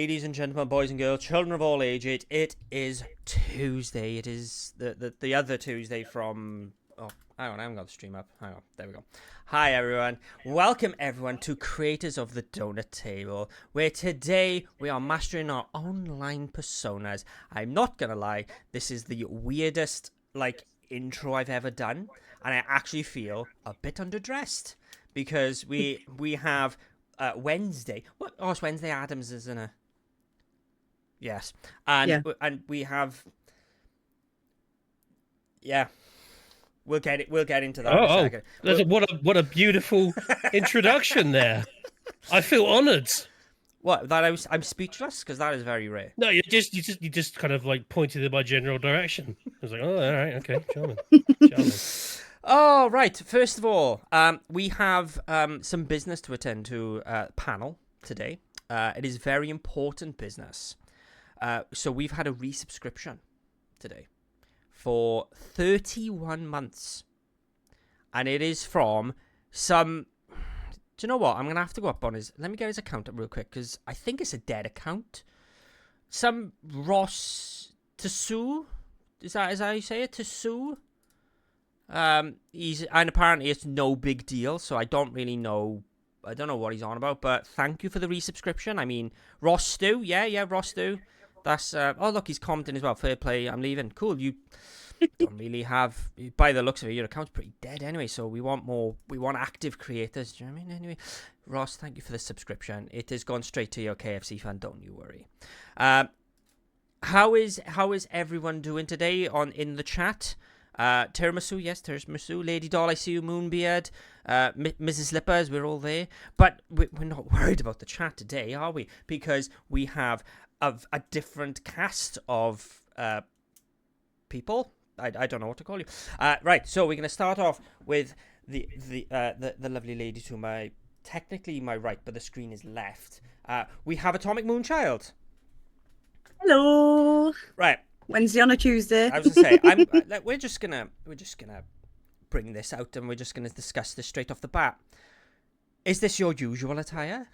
ladies and gentlemen, boys and girls, children of all ages. It is Tuesday. It is the other Tuesday from... Oh, hang on, I haven't got the stream up. Hang on, there we go. Hi, everyone. Welcome, everyone, to Creators of the Doughnut Table, where today we are mastering our online personas. I'm not going to lie, this is the weirdest, intro I've ever done, and I actually feel a bit underdressed, because we have... Wednesday. What? Oh, it's Wednesday Adams, isn't it? Yes. And we have. Yeah. We'll get into that in a second. What a beautiful introduction there. I feel honoured. What? I'm speechless because that is very rare. No, you just kind of pointed in my general direction. I was like, oh, all right, okay, charming. Oh, right. First of all, we have some business to attend to panel today. It is very important business. So we've had a resubscription today for 31 months. And it is from some... Do you know what? I'm going to have to go up on his... Let me get his account up real quick because I think it's a dead account. Some Ross Tassou? Is that how you say it? Tassou? And apparently it's no big deal, so I don't know what he's on about, but thank you for the resubscription. I mean, Ross Stew, yeah, Ross Stew. That's oh look, he's commenting as well. Fair play, I'm leaving. Cool, you don't really have, by the looks of it, your account's pretty dead anyway, so we want active creators. Do you know what I mean? Anyway, Ross, thank you for the subscription. It has gone straight to your KFC fan, don't you worry. How is everyone doing today in the chat? Tiramisu, yes, Tiramisu. Lady Doll, I see you. Moonbeard, Mrs. Slippers, we're all there. But we're not worried about the chat today, are we? Because we have a different cast of people. I don't know what to call you. Right, so we're going to start off with the lovely lady to my right, but the screen is left. We have Atomic Moonchild. Hello. Right. Wednesday on a Tuesday. I was gonna say, we're just gonna bring this out and we're just gonna discuss this straight off the bat. Is this your usual attire?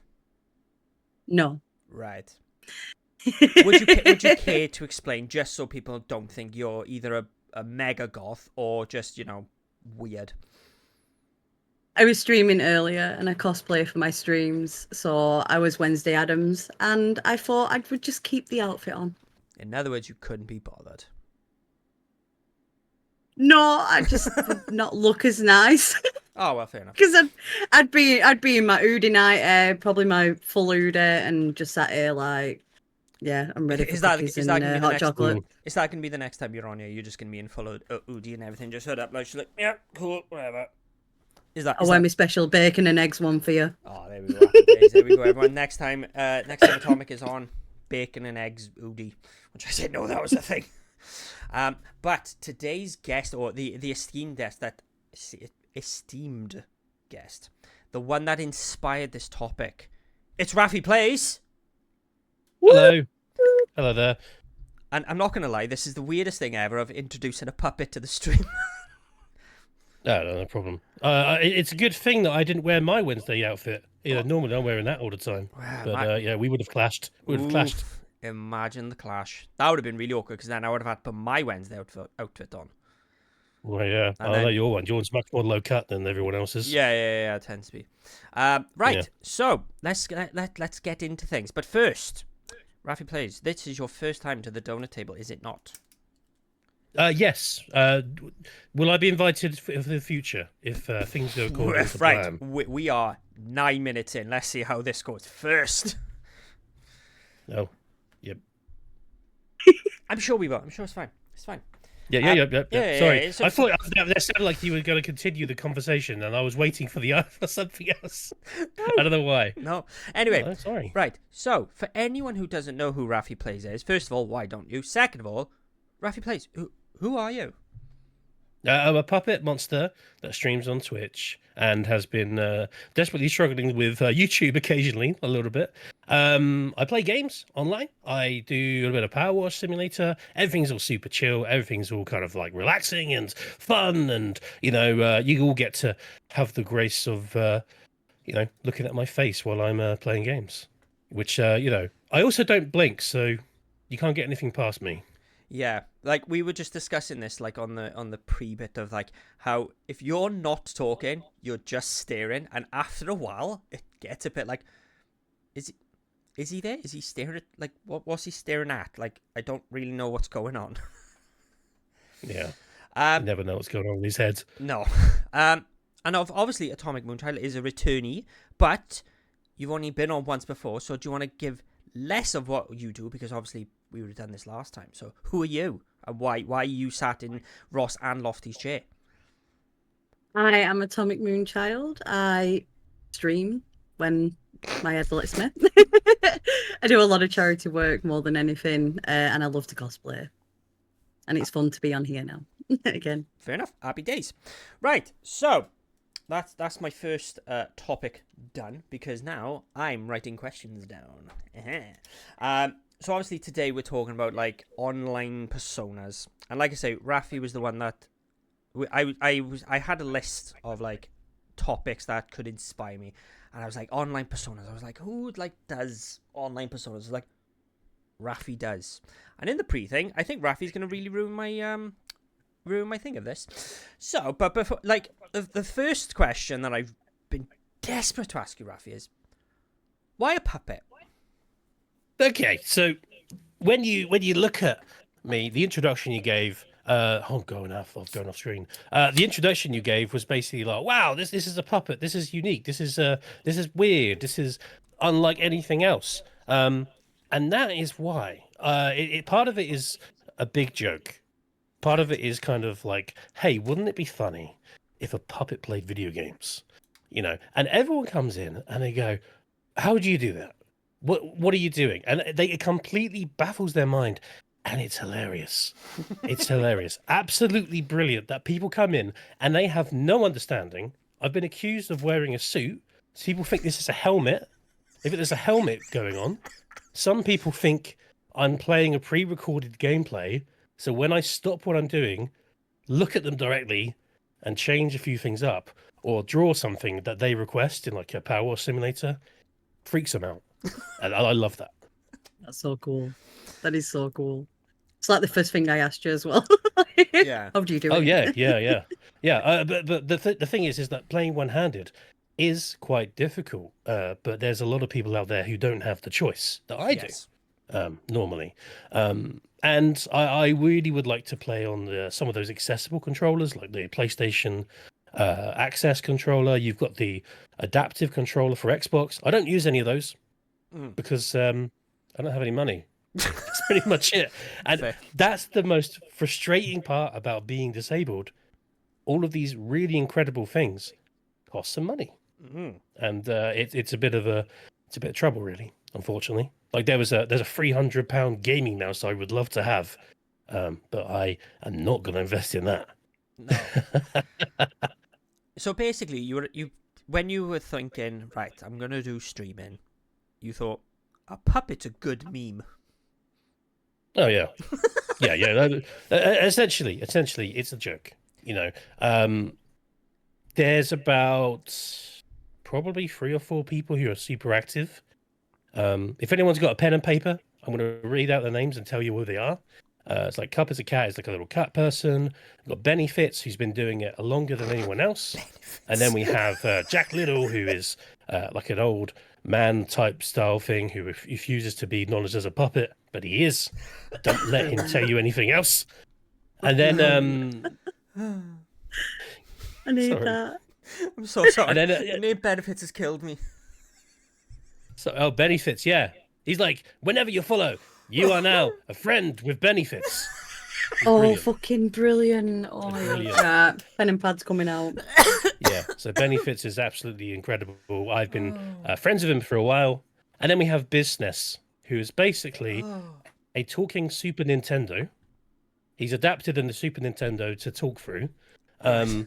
No. Right. Would you care to explain, just so people don't think you're either a mega goth or just weird? I was streaming earlier and I cosplay for my streams, so I was Wednesday Adams, and I thought I would just keep the outfit on. In other words, you couldn't be bothered. No, I just would not look as nice. Oh well, fair enough. Because I'd be in my Oodie night, probably my full Oodie, and just sat here I'm ready for cookies and hot chocolate. Is that gonna be the next time you're on here? You're just gonna be in full Oodie and everything, just head up yeah, cool, whatever. I'll wear my special bacon and eggs one for you. Oh, there we go. There we go, everyone. Next time Atomic is on, bacon and eggs Oodie, which I said no, that was a thing. But today's guest, or the esteemed guest, the one that inspired this topic, it's Raffy Plays. Hello. Hello there. And I'm not gonna lie, this is the weirdest thing ever of introducing a puppet to the stream. No problem. It's a good thing that I didn't wear my Wednesday outfit. Normally I'm wearing that all the time. Wow, but we would have clashed. Clashed. Imagine the clash. That would have been really awkward, because then I would have had to put my Wednesday outfit on. Well, yeah. I know your one. Yours much more low cut than everyone else's. Yeah, it tends to be. Right, yeah. So let's get into things. But first, Raffy Plays, this is your first time to the Doughnut Table, is it not? Yes. Will I be invited for the future if things go according to plan? Right. We are 9 minutes in. Let's see how this goes first. Oh, yep. I'm sure we will. I'm sure it's fine. It's fine. Yeah. Sorry. Yeah, I thought that sounded like you were going to continue the conversation, and I was waiting for something else. I don't know why. No. Anyway. Oh, sorry. Right. So, for anyone who doesn't know who Raffy Plays is, first of all, why don't you? Second of all, Raffy Plays, who are you? I'm a puppet monster that streams on Twitch and has been desperately struggling with YouTube occasionally, a little bit. I play games online. I do a little bit of Power Wash Simulator. Everything's all super chill. Everything's all kind of relaxing and fun. And, you all get to have the grace of, looking at my face while I'm playing games, which, I also don't blink, so you can't get anything past me. Yeah, like we were just discussing this, like on the pre bit of like how if you're not talking, you're just staring, and after a while, it gets a bit like, is he, is he there? Is he staring at like what's he staring at? Like I don't really know what's going on. Yeah, you Um, never know what's going on with these heads. no, and obviously Atomic Moonchild is a returnee, but you've only been on once before, so do you want to give less of what you do, because obviously we would have done this last time. So who are you, and why are you sat in Ross and Lofty's chair? I am Atomic Moonchild. I stream when my head lets me. I do a lot of charity work more than anything, and I love to cosplay. And it's fun to be on here now again. Fair enough. Happy days. Right. So that's my first topic done, because now I'm writing questions down. So obviously today we're talking about like online personas, and like I say, Rafi was the one that I had a list of like topics that could inspire me, and I was like online personas. I was like, who like does online personas? I was like, Rafi does. And in the pre thing, I think Rafi's gonna really ruin my thing of this. So, but before, like the first question that I've been desperate to ask you, Rafi, is why a puppet? Okay, so when you look at me, the introduction you gave, I'm going off screen. The introduction you gave was basically like, wow, this is a puppet. This is unique. This is weird. This is unlike anything else. And that is why. Part of it is a big joke. Part of it is kind of like, hey, wouldn't it be funny if a puppet played video games? You know, and everyone comes in and they go, how do you do that? What are you doing? And it completely baffles their mind. And it's hilarious. It's hilarious. Absolutely brilliant that people come in and they have no understanding. I've been accused of wearing a suit. So people think this is a helmet. If there's a helmet going on, some people think I'm playing a pre-recorded gameplay. So when I stop what I'm doing, look at them directly and change a few things up or draw something that they request in like a Power Simulator, freaks them out. And I love that. That's so cool. That is so cool. It's like the first thing I asked you as well. Yeah. How do you do it? Oh yeah. But the thing is that playing one-handed is quite difficult. But there's a lot of people out there who don't have the choice that I do normally. And I really would like to play on some of those accessible controllers, like the PlayStation Access controller. You've got the adaptive controller for Xbox. I don't use any of those because I don't have any money. That's pretty much it. And Fair. that's the most frustrating part about being disabled. All of these really incredible things cost some money. And it's a bit of trouble, really, unfortunately. Like there's a £300 gaming mouse I would love to have, but I am not going to invest in that. No. So basically, you when you were thinking, right, I'm gonna do streaming, you thought a puppet's a good meme. Oh yeah, yeah. Essentially, it's a joke. You know, there's about probably 3 or 4 people who are super active. If anyone's got a pen and paper, I'm going to read out their names and tell you who they are. It's like Cup as a cat is like a little cat person. We've got Benny Fitz, who's been doing it longer than anyone else. And then we have Jack Little, who is like an old man type style thing who refuses to be acknowledged as a puppet, but he is. Don't let him tell you anything else. And then I need sorry. that. I'm so sorry. And then, the name Benefits has killed me. So Benny Fitz, yeah. He's like, whenever you follow, you are now a friend with Benny Fitz. Oh, brilliant. fucking brilliant. Oh, my Brilliant. God. Pen and pad's coming out. Yeah, so Benny Fitz is absolutely incredible. I've been friends with him for a while. And then we have Business, who is basically a talking Super Nintendo. He's adapted in the Super Nintendo to talk through. And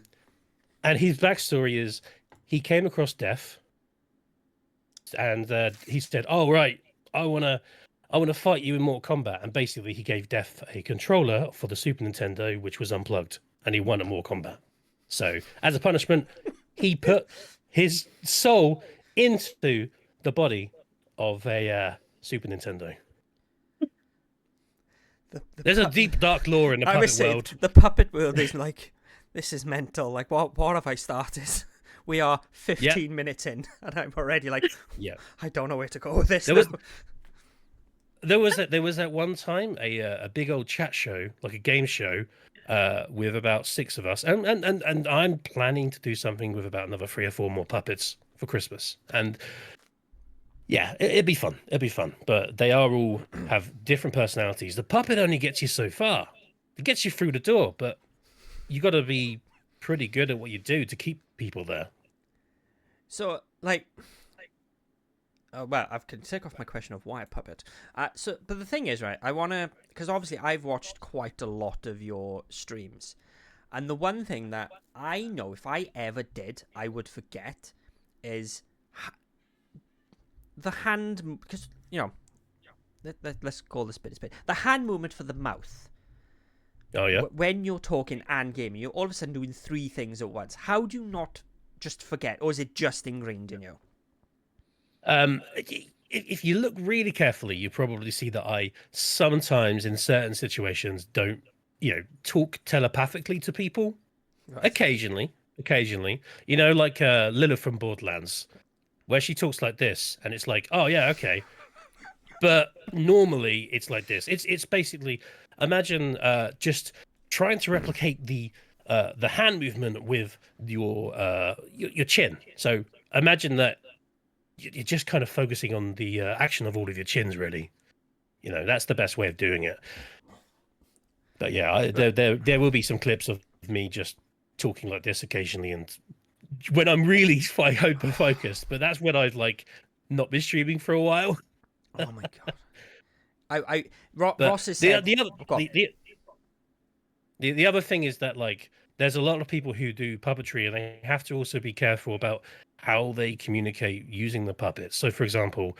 his backstory is he came across death. And he said, "Oh right, I wanna fight you in Mortal Kombat." And basically, he gave Death a controller for the Super Nintendo, which was unplugged, and he won at Mortal Kombat. So, as a punishment, he put his soul into the body of a Super Nintendo. There's a deep, dark lore in the puppet world. The puppet world is like, this is mental. Like, what have I started? We are 15 minutes in, and I'm already like, I don't know where to go with this. There was at one time a big old chat show, like a game show, with about 6 of us, and I'm planning to do something with about another 3 or 4 more puppets for Christmas, and yeah, it'd be fun. It'd be fun, but they all have different personalities. The puppet only gets you so far; it gets you through the door, but you got to be pretty good at what you do to keep people there. So, like. Oh, well, I can take off my question of why a puppet. But the thing is, right, I want to, because obviously I've watched quite a lot of your streams. And the one thing that I know if I ever did, I would forget is the hand, because, let's call this bit a spit. The hand movement for the mouth. Oh, yeah. When you're talking and gaming, you're all of a sudden doing 3 things at once. How do you not just forget, or is it just ingrained in you? If you look really carefully, you probably see that I sometimes, in certain situations, don't, talk telepathically to people. Right. Occasionally, like Lilith from Borderlands, where she talks like this, and it's like, oh yeah, okay. But normally, it's like this. It's basically, imagine just trying to replicate the hand movement with your chin. So imagine that. You're just kind of focusing on the action of all of your chins, really. That's the best way of doing it. But yeah, there will be some clips of me just talking like this occasionally, and when I'm really hyper focused. But that's when I've not been streaming for a while. Oh my god! Ross has said the other thing is that there's a lot of people who do puppetry, and they have to also be careful about how they communicate using the puppets. So, for example,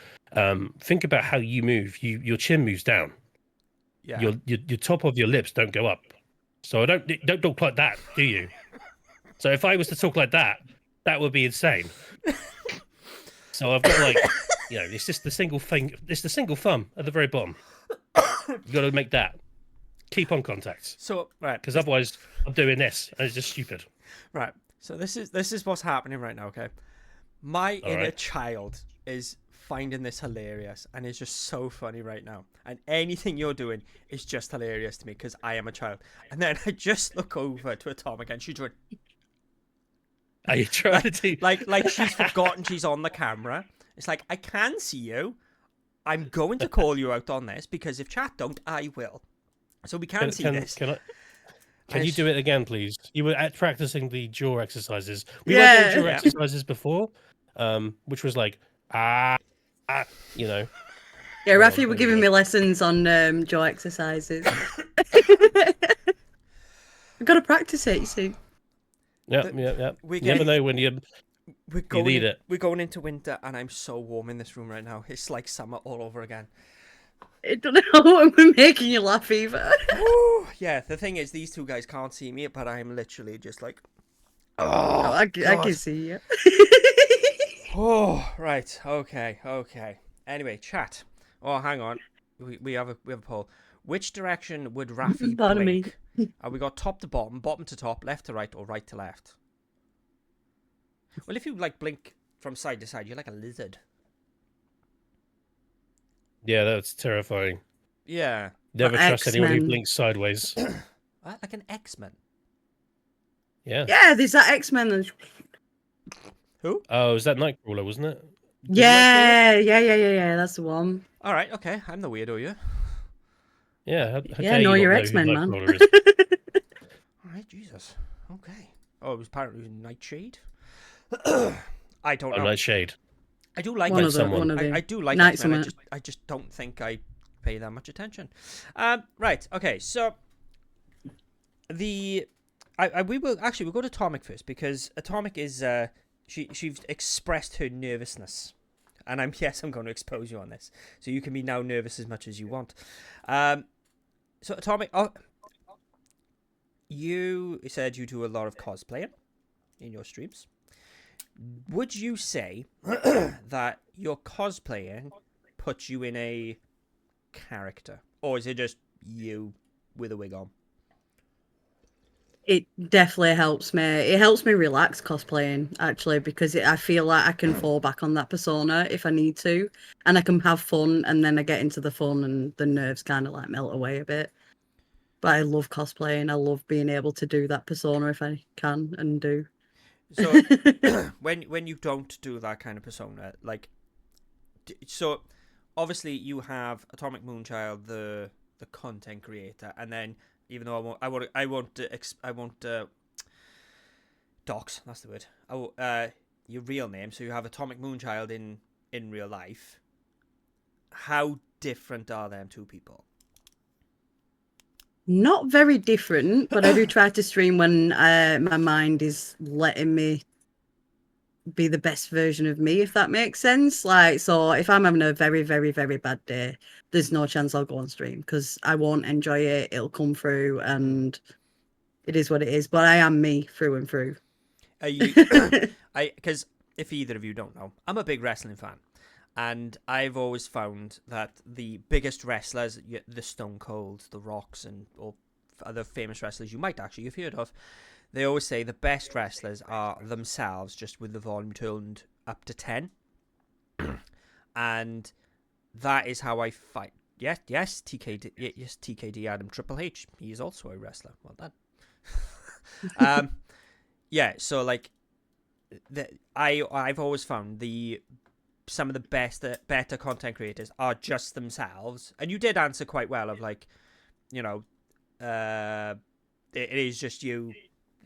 think about how you move. Your chin moves down. Yeah. Your top of your lips don't go up. So don't talk like that, do you? So if I was to talk like that, that would be insane. So I've got it's just the single thing. It's the single thumb at the very bottom. You got to make that. Keep on contact. So right, because otherwise I'm doing this, and it's just stupid. Right. So this is what's happening right now. Okay. My inner child is finding this hilarious and it's just so funny right now. And anything you're doing is just hilarious to me because I am a child. And then I just look over to Atomic and she's doing. Are you trying to do like she's forgotten she's on the camera? It's like, I can see you. I'm going to call you out on this because if chat don't, I will. So we can see this. Can you do it again, please? You were practicing the jaw exercises. We were doing jaw exercises before, which was like, Yeah, Rafi were giving me lessons on jaw exercises. I've got to practice it, you see. Yeah. You never know when you need it. We're going into winter, and I'm so warm in this room right now. It's like summer all over again. I don't know what we're making you laugh either. Yeah, the thing is, these 2 guys can't see me, but I'm literally just like, I can see you. Oh, right, okay. Anyway, chat. Oh, hang on, we have a poll. Which direction would Rafi blink? We got top to bottom, bottom to top, left to right, or right to left? Well, if you blink from side to side, you're like a lizard. Yeah, that's terrifying. Yeah. Never trust anyone who blinks sideways. Like an X-Men. Yeah. Yeah, there's that X-Men. Who? Oh, was that Nightcrawler, wasn't it? Yeah. That's the one. All right, okay. I'm the weirdo, yeah. Yeah. You're X-Men, man. All right, Jesus. Okay. Oh, it was apparently Nightshade. I don't know. Nightshade. I do like it. I do like it. I just don't think I pay that much attention. Right. Okay. So we'll go to Atomic first because Atomic is she's expressed her nervousness, and I'm going to expose you on this, so you can be now nervous as much as you want. So Atomic, you said you do a lot of cosplaying in your streams. Would you say that your cosplaying puts you in a character, or is it just you with a wig on? It definitely helps me. It helps me relax cosplaying, actually, because I feel like I can fall back on that persona if I need to, and I can have fun, and then I get into the fun, and the nerves kind of like melt away a bit. But I love cosplaying. I love being able to do that persona if I can and do. So when you don't do that kind of persona, like, so obviously you have Atomic Moonchild, the content creator, and then even though I won't dox, that's the word. Your real name. So you have Atomic Moonchild in real life. How different are them two people? Not very different, but I do try to stream when my mind is letting me be the best version of me, if that makes sense. Like, so if I'm having a very, very, very bad day, there's no chance I'll go on stream because I won't enjoy it. It'll come through, and it is what it is. But I am me through and through. Are you? Because if either of you don't know, I'm a big wrestling fan, and I've always found that the biggest wrestlers, the Stone Colds, the Rocks, or other famous wrestlers you might actually have heard of, they always say the best wrestlers are themselves, just with the volume turned up to 10. And that is how I fight. Yes, TKD Adam Triple H. He is also a wrestler. Well done. Yeah, so like, I've always found some of the better content creators are just themselves. And you did answer quite well of like, it is just you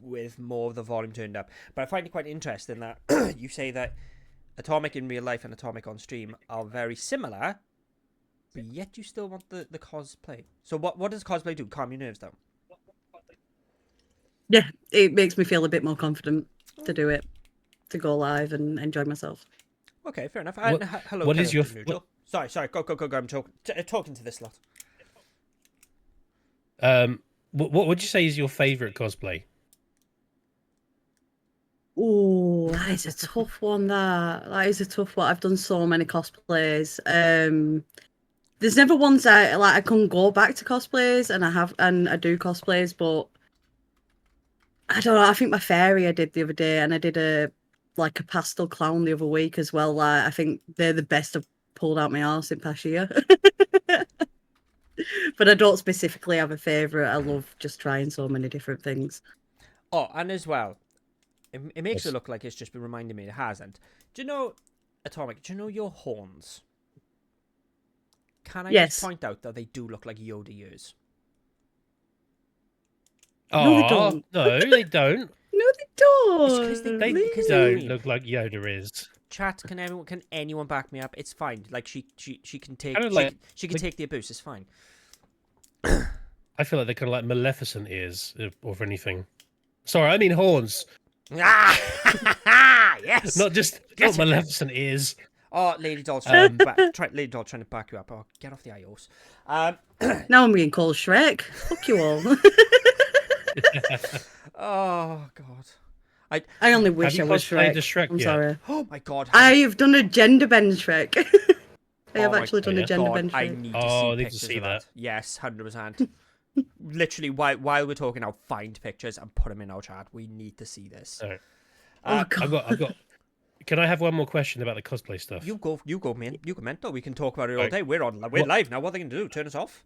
with more of the volume turned up. But I find it quite interesting that you say that Atomic in real life and Atomic on stream are very similar, but yet you still want the cosplay. So what does cosplay do? Calm your nerves down. Yeah, it makes me feel a bit more confident to do it, to go live and enjoy myself. Okay, fair enough. Hello. What is your neutral? Sorry. Go. I'm talking to this lot. What would you say is your favorite cosplay? Oh, that is a tough one. That is a tough one. I've done so many cosplays. There's never ones I can go back to cosplays, and I do cosplays, but I don't know. I think my fairy I did the other day, and I did a pastel clown the other week as well. Like, I think they're the best I've pulled out my arse in past year. But I don't specifically have a favourite. I love just trying so many different things. Oh, and as well, it makes it look like it's just been reminding me it hasn't. Do you know, Atomic, do you know your horns? Can I just point out that they do look like Yoda ears? No, they don't. No, they don't. No, they don't. Because They don't look like Yoda is. Chat, can anyone back me up? It's fine. Like she can take she can take the abuse. It's fine. I feel like they're kind of like Maleficent ears, or anything. Sorry, I mean horns. Yes. Not Maleficent ears. Oh, Lady Doll's Lady Doll trying to back you up. Oh, get off the iOS. Now I'm being called Shrek. Fuck you all. Oh God. I only wish I was Shrek. Shrek. I'm yet? sorry. Oh my God. I have done a gender bend Shrek. I have actually done a gender God, bend Shrek. I need to see pictures of that. Yes, 100%. Literally, while we're talking, I'll find pictures and put them in our chat. We need to see this. Right. Oh God. I've got. Can I have one more question about the cosplay stuff? You go, man. You go mental. We can talk about it all day. We're live now. What are they going to do? Turn us off?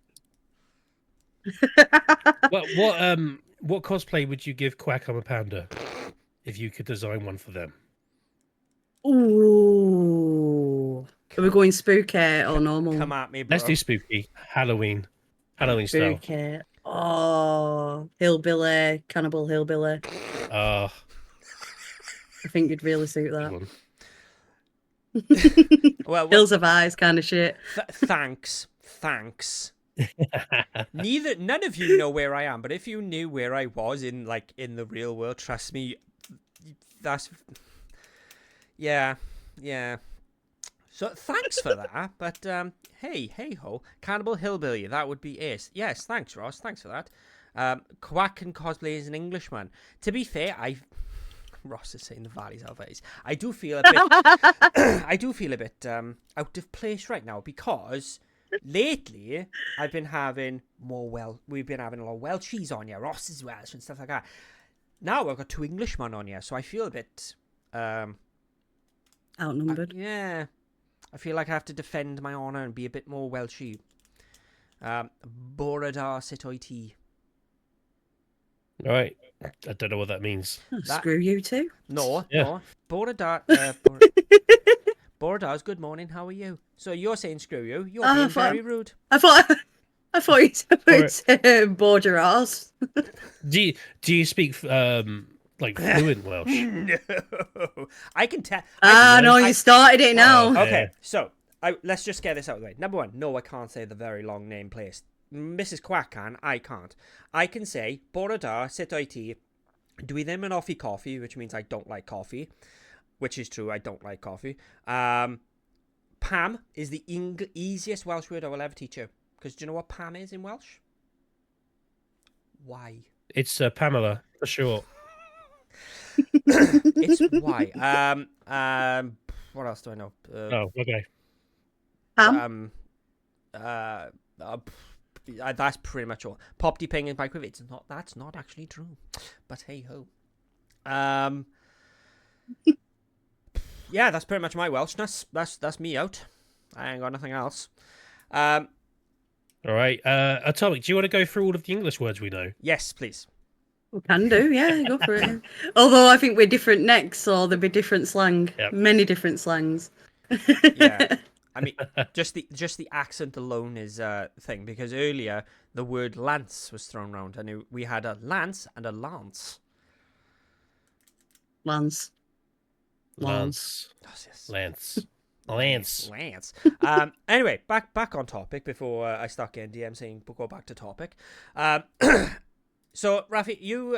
What cosplay would you give Quack I'm a Panda if you could design one for them? Ooh. Are we going spooky or normal? Come at me, bro. Let's do spooky. Halloween style. Spooky. Oh, hillbilly, cannibal hillbilly. I think you'd really suit that. Well, Hills of Eyes kind of shit. Thanks. None of you know where I am, but if you knew where I was in the real world, trust me, that's yeah. So thanks for that. But hey ho, Cannibal Hillbilly, that would be ace. Yes, thanks Ross, thanks for that. Quack can cosplay as an Englishman. To be fair, Ross is saying the valleys are valleys. I do feel a bit. I do feel a bit out of place right now because lately I've been having we've been having a lot of Welchies on here, Ross is Welsh and stuff like that. Now I've got 2 Englishmen on here, so I feel a bit Outnumbered. yeah. I feel like I have to defend my honour and be a bit more Welshy. Boradar sit oiti. All right. I don't know what that means. Oh, screw you too. No, Yeah. no. Boradar. Boradar's good morning. How are you? So you're saying screw you? You're being very rude. I thought you Or- said border arse. Do you speak like fluent Welsh? No, I can tell. No, you started it now. Oh, Okay, so let's just get this out of the way. Number one, no, I can't say the very long name place. Mrs. Quack can, I can't. I can say Boradar sit oiti. Do we them an offie coffee, which means I don't like coffee, which is true. I don't like coffee. Pam is the easiest Welsh word I will ever teach you. Because do you know what Pam is in Welsh? Why? It's Pamela for short. It's why. What else do I know? Oh, okay. That's pretty much all. Popty ping and bike with it's not. That's not actually true, but hey ho. Yeah, that's pretty much my Welshness. That's me out. I ain't got nothing else. All right. Atomic, do you want to go through all of the English words we know? Yes, please. We can do, yeah, go for it. Although I think we're different next, so there'll be different slang. Yep. Many different slangs. Yeah. I mean, just the accent alone is a thing, because earlier the word lance was thrown around, and we had a lance and a lance. Lance. Lance. Oh, yes. Lance. Anyway, back on topic before I start getting DM saying go back to topic. So Rafi, you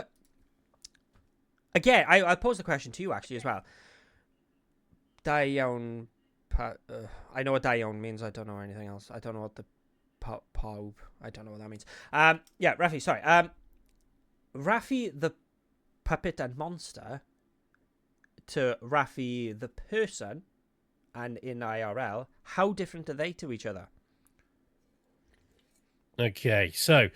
again, I posed the question to you actually as well. Daeon, I know what Daeon means. I don't know anything else. I don't know what the Paub. I don't know what that means. Yeah, Rafi. Sorry. Rafi the puppet and monster to Rafi the person, and in IRL, how different are they to each other? Okay, so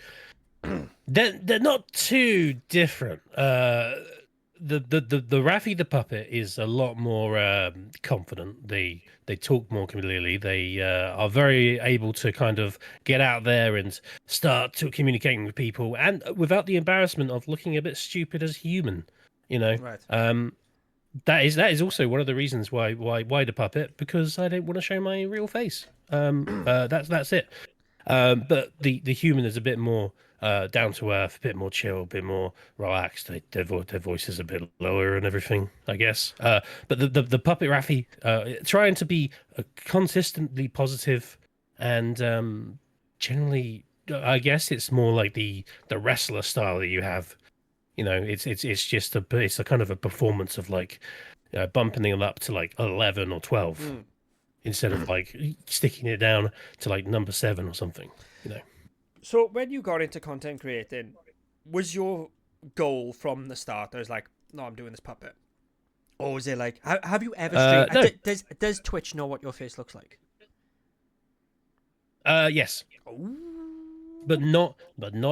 they're not too different. The Raffi the puppet is a lot more confident. They talk more clearly. They are very able to kind of get out there and start to communicating with people, and without the embarrassment of looking a bit stupid as human. You know, Right. that is also one of the reasons why the puppet, because I don't want to show my real face. That's it. But the human is a bit more down to earth, a bit more chill, a bit more relaxed. Their voice is a bit lower and everything, I guess. But the puppet Raffi, trying to be consistently positive and generally, I guess it's more like the wrestler style that you have. You know, it's just it's a kind of a performance of like bumping them up to like 11 or 12 instead of like sticking it down to like number 7 or something. You know. So when you got into content creating, was your goal from the start? I was like, no, I'm doing this puppet, or was it like, have you ever streamed? No. Does Twitch know what your face looks like? Yes. Ooh. But not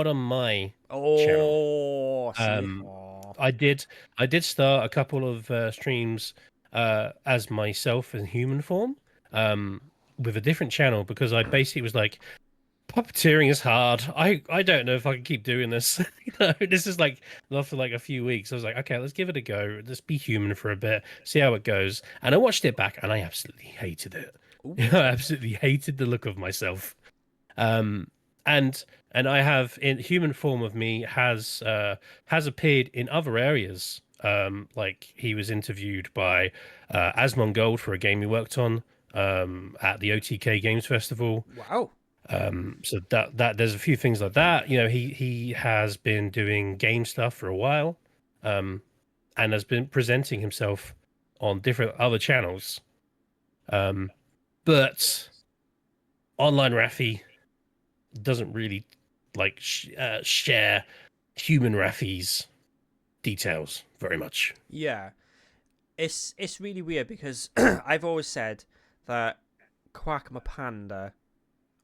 on my channel. I did start a couple of streams as myself in human form with a different channel, because I basically was like, puppeteering is hard. I don't know if I can keep doing this. You know, this is like after like a few weeks, I was like, okay, let's give it a go. Let's be human for a bit, see how it goes. And I watched it back, and I absolutely hated it. I absolutely hated the look of myself. And I have, in human form of me has appeared in other areas. Like he was interviewed by Asmongold for a game he worked on at the OTK Games Festival. Wow. So that there's a few things like that. You know, he has been doing game stuff for a while, and has been presenting himself on different other channels. But online Raffi doesn't really like share human Raffi's details very much. Yeah, it's really weird because I've always said that Quack my Panda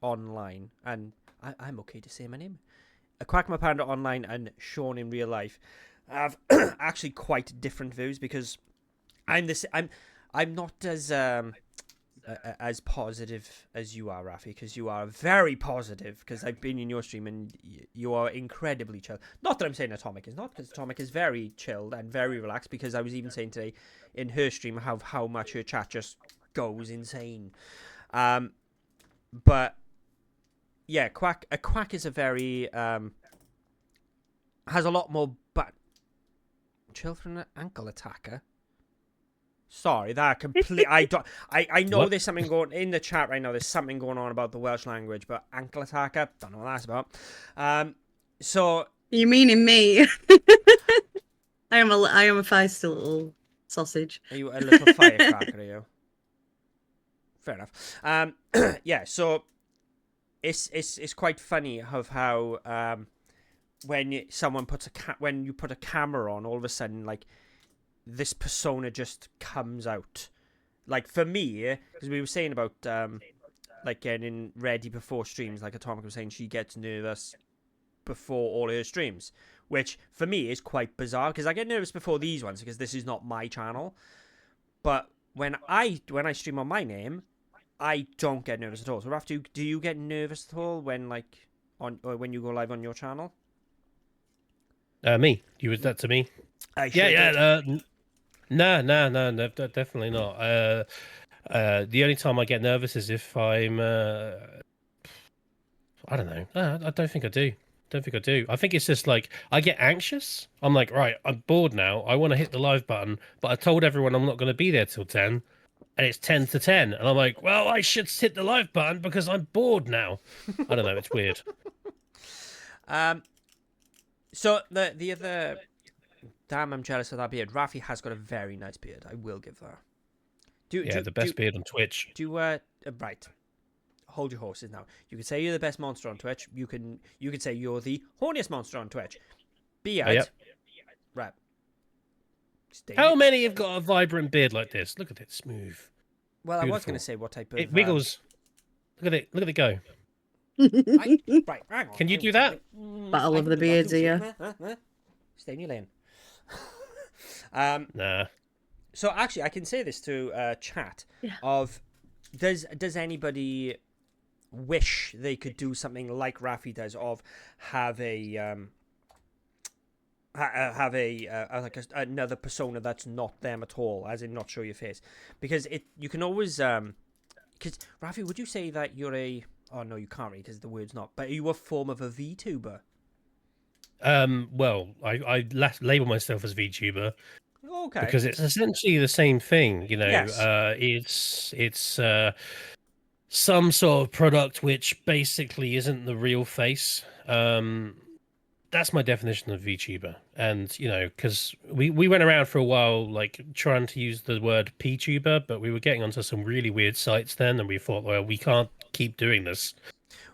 online, and I'm okay to say my name, Quack my Panda online and Sean in real life have actually quite different views because I'm not as positive as you are, Rafi, because you are very positive. Because I've been in your stream and you are incredibly chill. Not that I'm saying Atomic is not, because Atomic is very chilled and very relaxed. Because I was even saying today in her stream how much her chat just goes insane. But yeah, Quack is a very has a lot more chill from an ankle attacker. Sorry, that complete. I know What? there's something going in the chat right now. There's something going on about the Welsh language, but ankle attacker, don't know what that's about. So You meaning me? I am a feisty little sausage. are you a little firecracker? Are you? Fair enough. Yeah. So it's quite funny of how when someone puts when you put a camera on, all of a sudden like this persona just comes out. Like for me, because we were saying about like getting ready before streams, like Atomic was saying she gets nervous before all her streams, which for me is quite bizarre because I get nervous before these ones because this is not my channel. But when I stream on my name, I don't get nervous at all. So Raf, do you get nervous at all when like or when you go live on your channel? Me? You was that to me? I sure did. No, definitely not. The only time I get nervous is if I'm, I don't know. I don't think I do. I think it's just like I get anxious. I'm like, right, I'm bored now. I want to hit the live button, but I told everyone I'm not going to be there till 10, and it's 10 to 10, and I'm like, well, I should hit the live button because I'm bored now. I don't know. It's weird. So the other. Damn, I'm jealous of that beard. Rafi has got a very nice beard. I will give that. The best beard on Twitch. Right. Hold your horses now. You can say you're the best monster on Twitch. You can say you're the horniest monster on Twitch. Beard. Yep. Right. How many have got a vibrant beard like this? Look at it, smooth. Well, Beautiful. I was going to say what type of. It wiggles. Look at it go. Right, hang on. Can you do that? Battle of the beards here. Stay in your lane. Nah. So actually, I can say this to chat. Yeah. Of does anybody wish they could do something like Rafi does of have a another persona that's not them at all, as in not show your face, because you can always because Rafi, would you say that you're a no, you can't read because the word's not, but are you a form of a VTuber? Well, I label myself as VTuber. Okay. Because it's essentially the same thing, you know. Yes. It's some sort of product which basically isn't the real face. That's my definition of VTuber. And you know, because we went around for a while like trying to use the word PTuber, but we were getting onto some really weird sites then, and we thought, well, we can't keep doing this.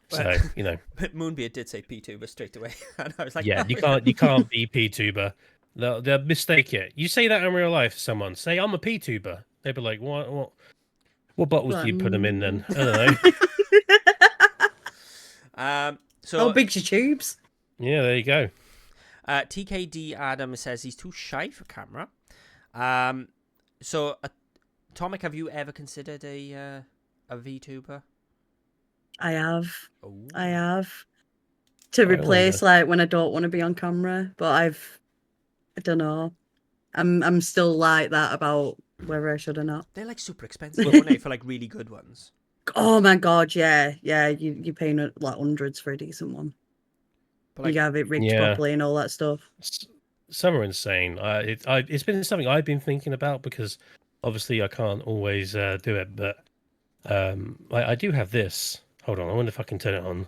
So you know, but Moonbeard did say PTuber straight away, and I was like, yeah, you can't be PTuber. They'll mistake it. You say that in real life, someone say I'm a PTuber. They'd be like, what bottles do you put them in then? I don't know. So big's your tubes? Yeah, there you go. TKD Adam says he's too shy for camera. So Atomic, have you ever considered a VTuber? I have. Ooh. I have. To replace like when I don't want to be on camera, but I don't know. I'm still like that about whether I should or not. They're like super expensive, aren't they, for like really good ones? Oh my god, yeah. You're paying like hundreds for a decent one. But like, you have it rigged properly and all that stuff. Some are insane. It's been something I've been thinking about because obviously I can't always do it, but I do have this. Hold on, I wonder if I can turn it on.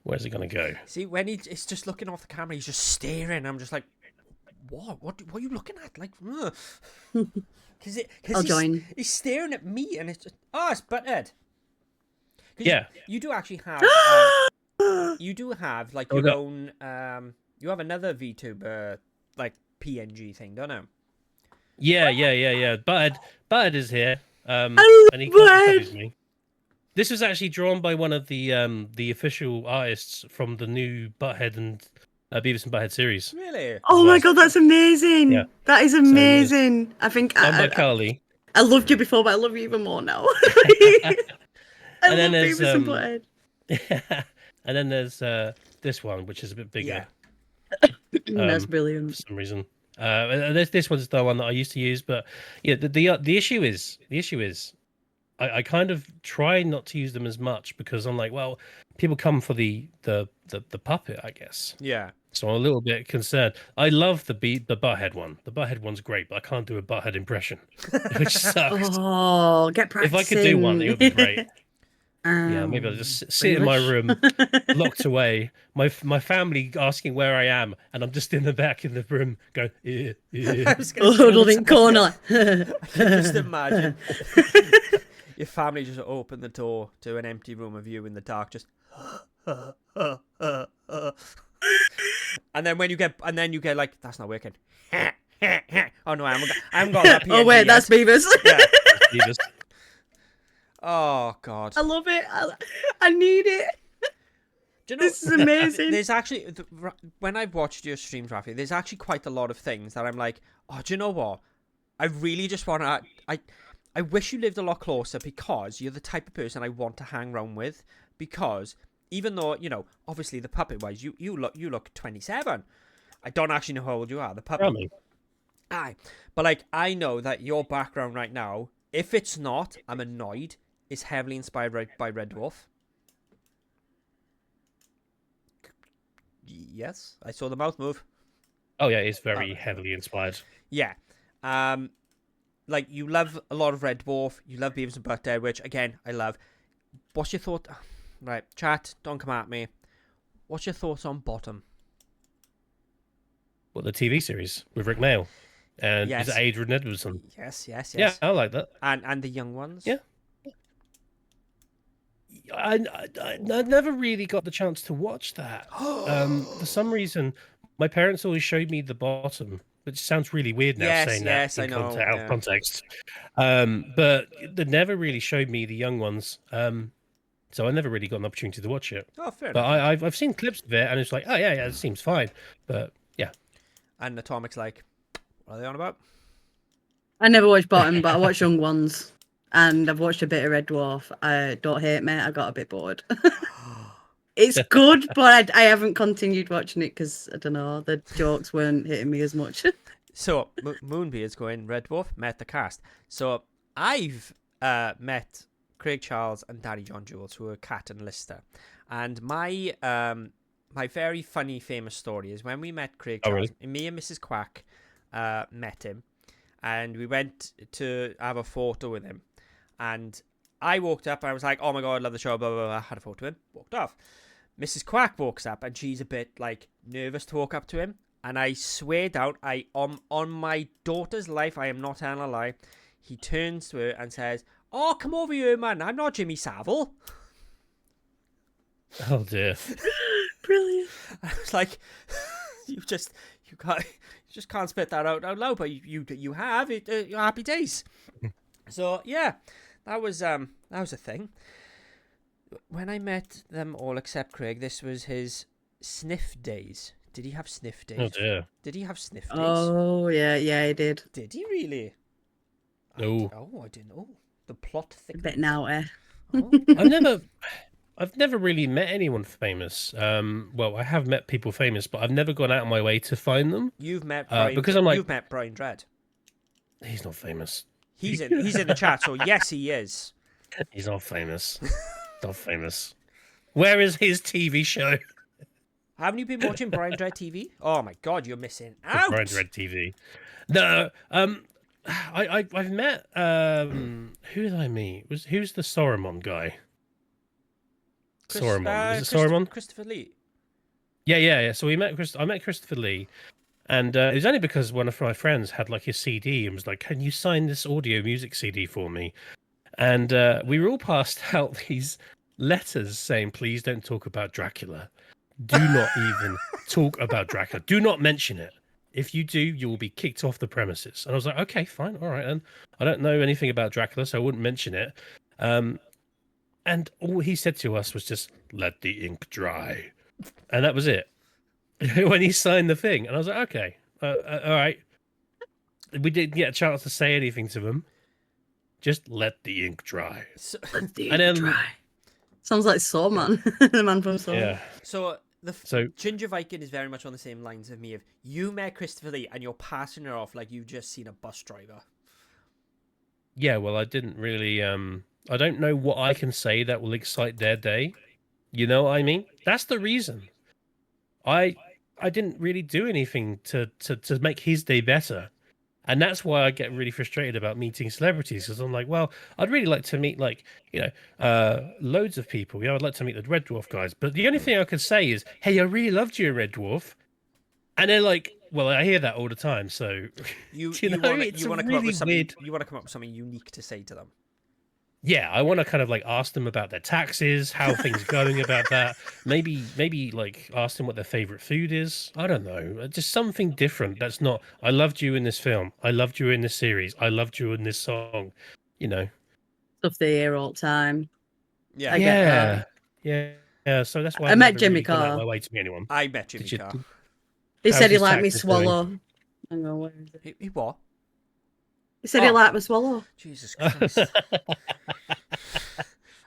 Where's it gonna go? See, when it's just looking off the camera, he's just staring. I'm just like, what are you looking at? Like, because he's staring at me, and it's just, it's Butthead. Yeah, you do actually have. You do have like your own you have another VTuber like PNG thing, don't you? Yeah. Bud is here. I And he love copies Bud. me. This was actually drawn by one of the official artists from the new Butthead and Beavis and Butthead series Really? as Oh my well. god, that's amazing. Yeah. That is So it was amazing. I think done by Carly. I loved you before, but I love you even more now. I And then love there's Beavis and Butthead. and then there's this one which is a bit bigger. That's For brilliant. some reason. This one's the one that I used to use, but yeah, the issue is I kind of try not to use them as much because I'm like, well, people come for the puppet, I guess. Yeah. So I'm a little bit concerned. I love the butthead one. The butthead one's great, but I can't do a butthead impression, which sucks. Oh, get If I practicing. could do one, it would be great. Yeah, maybe I'll Um, just sit in my room, locked away. My family asking where I am, and I'm just in the back in the room going. I was gonna Oh, say, huddled in corner. I can just imagine your family just open the door to an empty room of you in the dark, just. And then when you get, like, that's not working. Oh no, I haven't got that. PNG Oh wait, yet. that's Beavis. Yeah. Beavis. Oh god. I love it. I need it. Do you know, This is amazing. there's actually, when I've watched your streams, Rafi, there's actually quite a lot of things that I'm like, oh, do you know what? I really just want to, I wish you lived a lot closer because you're the type of person I want to hang around with. Because even though, you know, obviously the puppet wise, you look 27. I don't actually know how old you are. The puppet. Tell me. Aye. But like, I know that your background right now, if it's not, I'm annoyed, is heavily inspired by Red Dwarf. Yes, I saw the mouth move. Oh yeah, it's very heavily inspired. Yeah. Like, you love a lot of Red Dwarf, you love Beavis and Butthead, which, again, I love. What's your thought? Right, chat, don't come at me. What's your thoughts on Bottom? What, the TV series with Rick Mail and Yes. is it Adrian Edwardson? Yes. Yeah, I like that. And the young ones? Yeah. I never really got the chance to watch that. For some reason, my parents always showed me the bottom, which sounds really weird now saying that I know. out of context. But they never really showed me the young ones. So I never really got an opportunity to watch it. Oh, fair But enough. I've seen clips of it, and it's like, oh yeah, it seems fine. But yeah, And Atomic's like, what are they on about? I never watched Bottom, but I watched Young Ones, and I've watched a bit of Red Dwarf. I don't hate me. I got a bit bored. It's good, but I haven't continued watching it because I don't know, the jokes weren't hitting me as much. So, Moonbeard's going, Red Dwarf, met the cast. So, I've met Craig Charles and Danny John Jules, who are Cat and Lister. And my my very funny, famous story is when we met Craig Charles, really? me and Mrs. Quack met him, and we went to have a photo with him. And I walked up and I was like, oh my God, I love the show, blah, blah, blah. I had a photo of him, walked off. Mrs. Quack walks up and she's a bit like nervous to walk up to him. And I swear down, on my daughter's life, I am not telling a lie. He turns to her and says, "Oh, come over here, man. I'm not Jimmy Savile." oh dear. Brilliant. I was like, you just can't spit that out loud, but you have it. Happy days. So yeah, that was a thing. When I met them all except Craig, this was his sniff days. Did he have sniff days? Oh dear. Did he have sniff days? Oh yeah, I did. Did he really? No. I didn't know. The plot A thick. bit now, Oh. I've never really met anyone famous. Well, I have met people famous, but I've never gone out of my way to find them. You've met Brian, because I'm like, you've met Brian Dredd. he's not famous. He's in the chat, so yes, he is. He's not famous. Not famous. Where is his TV show? Haven't you been watching Brian Dredd TV? Oh my God, you're missing out. Brian Red TV. No, I've met who did I meet? Who's the Saruman guy? Saruman. Is it Saruman? Christopher Lee. Yeah. So I met Christopher Lee, and it was only because one of my friends had like his CD and was like, "Can you sign this audio music CD for me?" And we were all passed out these letters saying, "Please don't talk about Dracula." Do not even talk about Dracula. Do not mention it. If you do, you will be kicked off the premises. And I was like, okay, fine, all right. And I don't know anything about Dracula, so I wouldn't mention it. And all he said to us was just, let the ink dry. And that was it. When he signed the thing. And I was like, okay, all right. We didn't get a chance to say anything to him. Just let the ink dry. So, Let the And ink then- dry. Sounds like Saw Man, the man from Saw. Yeah. so So Ginger Viking is very much on the same lines of me. If you met Christopher Lee and you're passing her off like you've just seen a bus driver. yeah, well, I didn't really. I don't know what I can say that will excite their day. You know what I mean? That's the reason. I didn't really do anything to make his day better. And that's why I get really frustrated about meeting celebrities, because I'm like, well, I'd really like to meet, like, loads of people. I'd like to meet the Red Dwarf guys. But the only thing I could say is, hey, I really loved you in Red Dwarf. And they're like, well, I hear that all the time. So, You You know, want it's to come up really with something. weird. You want to come up with something unique to say to them. yeah, I want to kind of like ask them about their taxes, how things going about that. Maybe like ask them what their favorite food is. I don't know, just something different. That's not. I loved you in this film. I loved you in this series. I loved you in this song. You know. Stuff they hear all the time. Yeah, I get that. Yeah. So that's why I I've met never Jimmy really gone out of Carr. my way to meet anyone. I met Jimmy Did you- Carr. He How's said he his liked me taxes doing? swallow. Hang on, where is it? He what? He said he Oh. liked me swallow. Jesus Christ!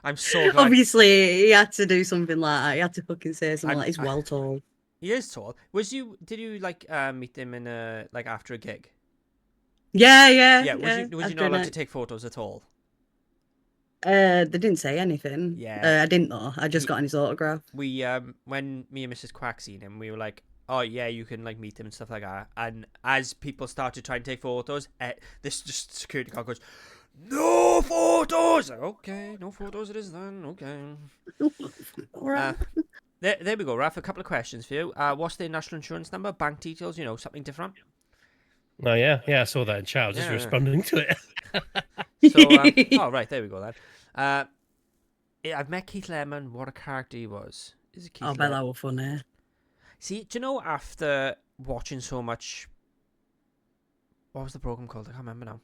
I'm so glad. Obviously, he had to do something like that. He had to fucking say something I'm- like he's well tall. He is tall. Did you like meet him in a like after a gig? Yeah, yeah. Yeah. Was you after not allowed night. to take photos at all? They didn't say anything. Yeah. I didn't know. I just got his autograph. We when me and Mrs. Quack seen him, we were like, oh yeah, you can like meet him and stuff like that. And as people started to try and take photos, this just security guard goes, no photos. Like, okay, no photos it is then. Okay. All right. There we go, Raf. A couple of questions for you. What's their national insurance number, bank details? You know, something different. Oh yeah, I saw that in chat. I was just Yeah. responding to it. So, oh right, there we go then. Yeah, I've met Keith Lemon. What a character he was. Is it Keith? I bet that was funny. See, do you know after watching so much, what was the program called? I can't remember now.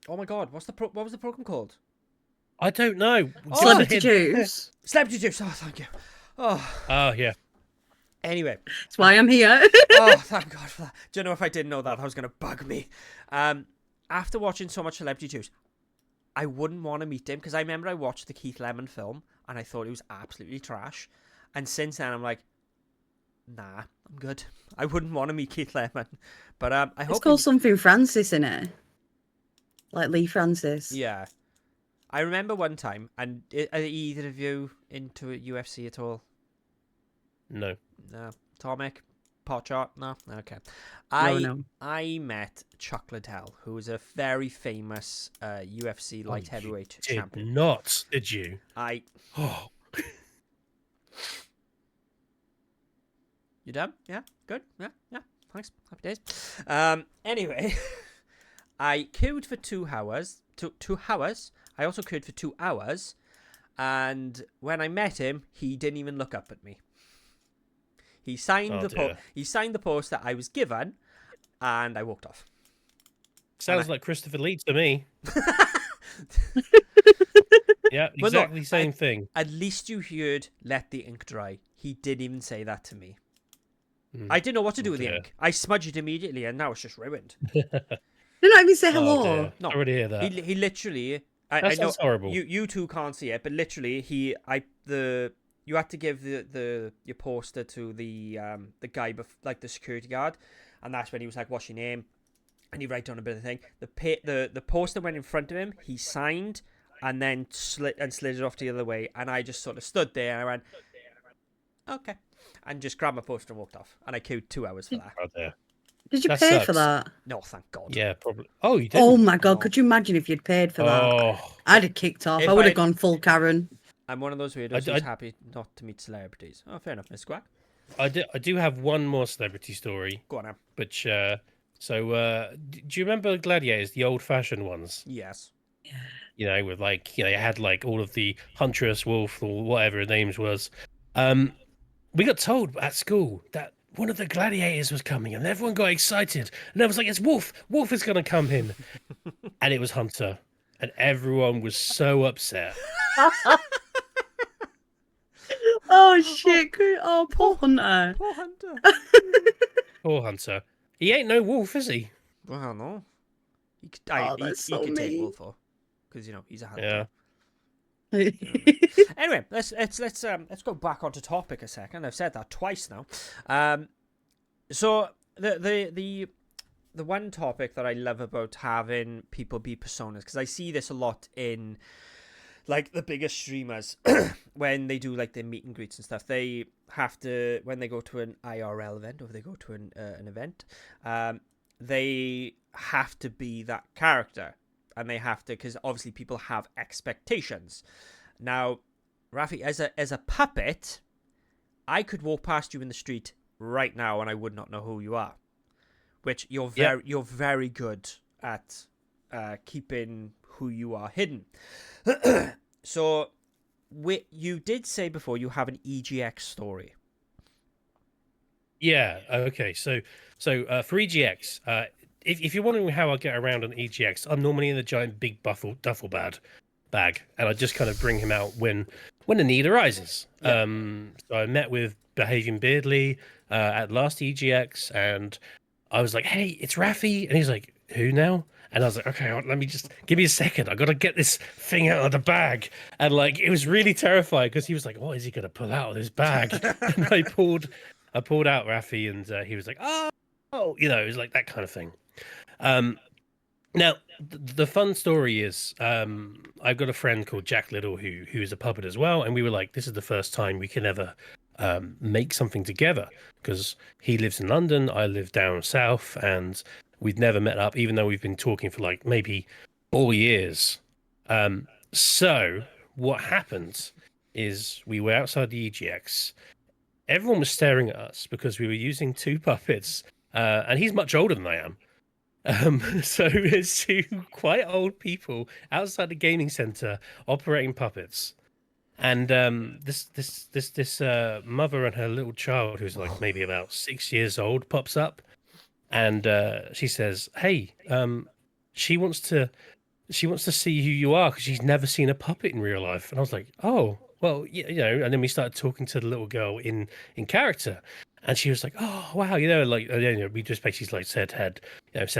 Oh my god, what was the program called? I don't know. Oh, Celebrity Juice. Celebrity Juice. Oh, thank you. Oh, Oh yeah. anyway. That's why I'm here. Oh, thank God for that. Do you know if I didn't know that, that was going to bug me. After watching so much Celebrity Juice, I wouldn't want to meet him because I remember I watched the Keith Lemon film and I thought it was absolutely trash. And since then, I'm like, nah, I'm good. I wouldn't want to meet Keith Lemon. But I It's hope. called something Francis, isn't it? Like Lee Francis. Yeah. I remember one time, and are either of you into UFC at all? No. No. Tomic? Pot shot? No? Okay. No. I met Chuck Liddell, who is a very famous UFC light heavyweight Did champion. not, did you? Oh. You done? Yeah? Good? Yeah. Thanks. Happy days. Anyway, I queued for 2 hours. 2 hours. I also queued for 2 hours. And when I met him, he didn't even look up at me. He signed he signed the post that I was given, and I walked off. Sounds like Christopher Lee to me. Yeah, Well, no, exactly same thing. At least you heard "let the ink dry." He didn't even say that to me. Mm. I didn't know what to do with the dear. ink. I smudged it immediately, and now it's just ruined. Did not even say Oh, hello. dear. No. I already hear that. He literally. I That know sounds horrible. you two can't see it, but literally you had to give your poster to the guy like the security guard, and that's when he was like, "What's your name?" And he write on a bit of thing. The poster went in front of him. He signed and then slid it off the other way, and I just sort of stood there and I went, "Okay," and just grabbed my poster and walked off. And I queued 2 hours for that. Oh, dear. Did you That pay for sucks. that? No, thank God. Yeah, probably. Oh, you did. Oh my god, No. could you imagine if you'd paid for that? Oh, I'd have kicked off. If I would have I'd- gone full Karen. I'm one of those weirdos who's happy not to meet celebrities. Oh, fair enough, Miss Quack. I do have one more celebrity story, Go on now. which do you remember Gladiators, the old-fashioned ones? Yes. you know, with like, you know, it had like all of the Huntress Wolf or whatever her names was. Um, we got told at school that one of the gladiators was coming, and everyone got excited, and I was like, "It's Wolf! Wolf is going to come in," and it was Hunter, and everyone was so upset. Oh shit! Oh, poor Hunter. Poor Hunter. Poor Hunter. He ain't no wolf, is he? Well, no. He could, Oh, he that's so could take mean. Wolf, because you know he's a hunter. Yeah. Anyway, let's go back onto topic a second. I've said that twice now. So the one topic that I love about having people be personas, because I see this a lot in like the biggest streamers when they do like their meet and greets and stuff. They have to, when they go to an IRL event or if they go to an event, they have to be that character. And they have to, because obviously people have expectations. Now, Rafi, as a puppet, I could walk past you in the street right now and I would not know who you are. Which you're very good at keeping who you are hidden. So, you did say before you have an EGX story. Yeah. Okay. So for EGX, if you're wondering how I get around on EGX, I'm normally in a giant big duffel bag, and I just kind of bring him out when the need arises. Yeah. So I met with Behaving Beardly at last EGX, and I was like, "Hey, it's Rafi," and he's like, "Who now?" And I was like, "Okay, let me just give me a second. I got to get this thing out of the bag." And like, it was really terrifying because he was like, "What is he going to pull out of this bag?" And I pulled out Rafi, and he was like, "Oh, you know," it was like that kind of thing. Now the fun story is, I've got a friend called Jack Little who's a puppet as well, and we were like, this is the first time we can ever make something together, because he lives in London, I live down south, and we've never met up, even though we've been talking for like maybe 4 years. So what happened is we were outside the EGX. Everyone was staring at us because we were using two puppets, and he's much older than I am. So it's two quite old people outside the gaming center operating puppets, and this mother and her little child, who's like maybe about 6 years old, pops up, and she says, "Hey, she wants to see who you are because she's never seen a puppet in real life." And I was like, "Oh, well, you know." And then we started talking to the little girl in character, and she was like, "Oh, wow, you know," like, you know, we just basically like said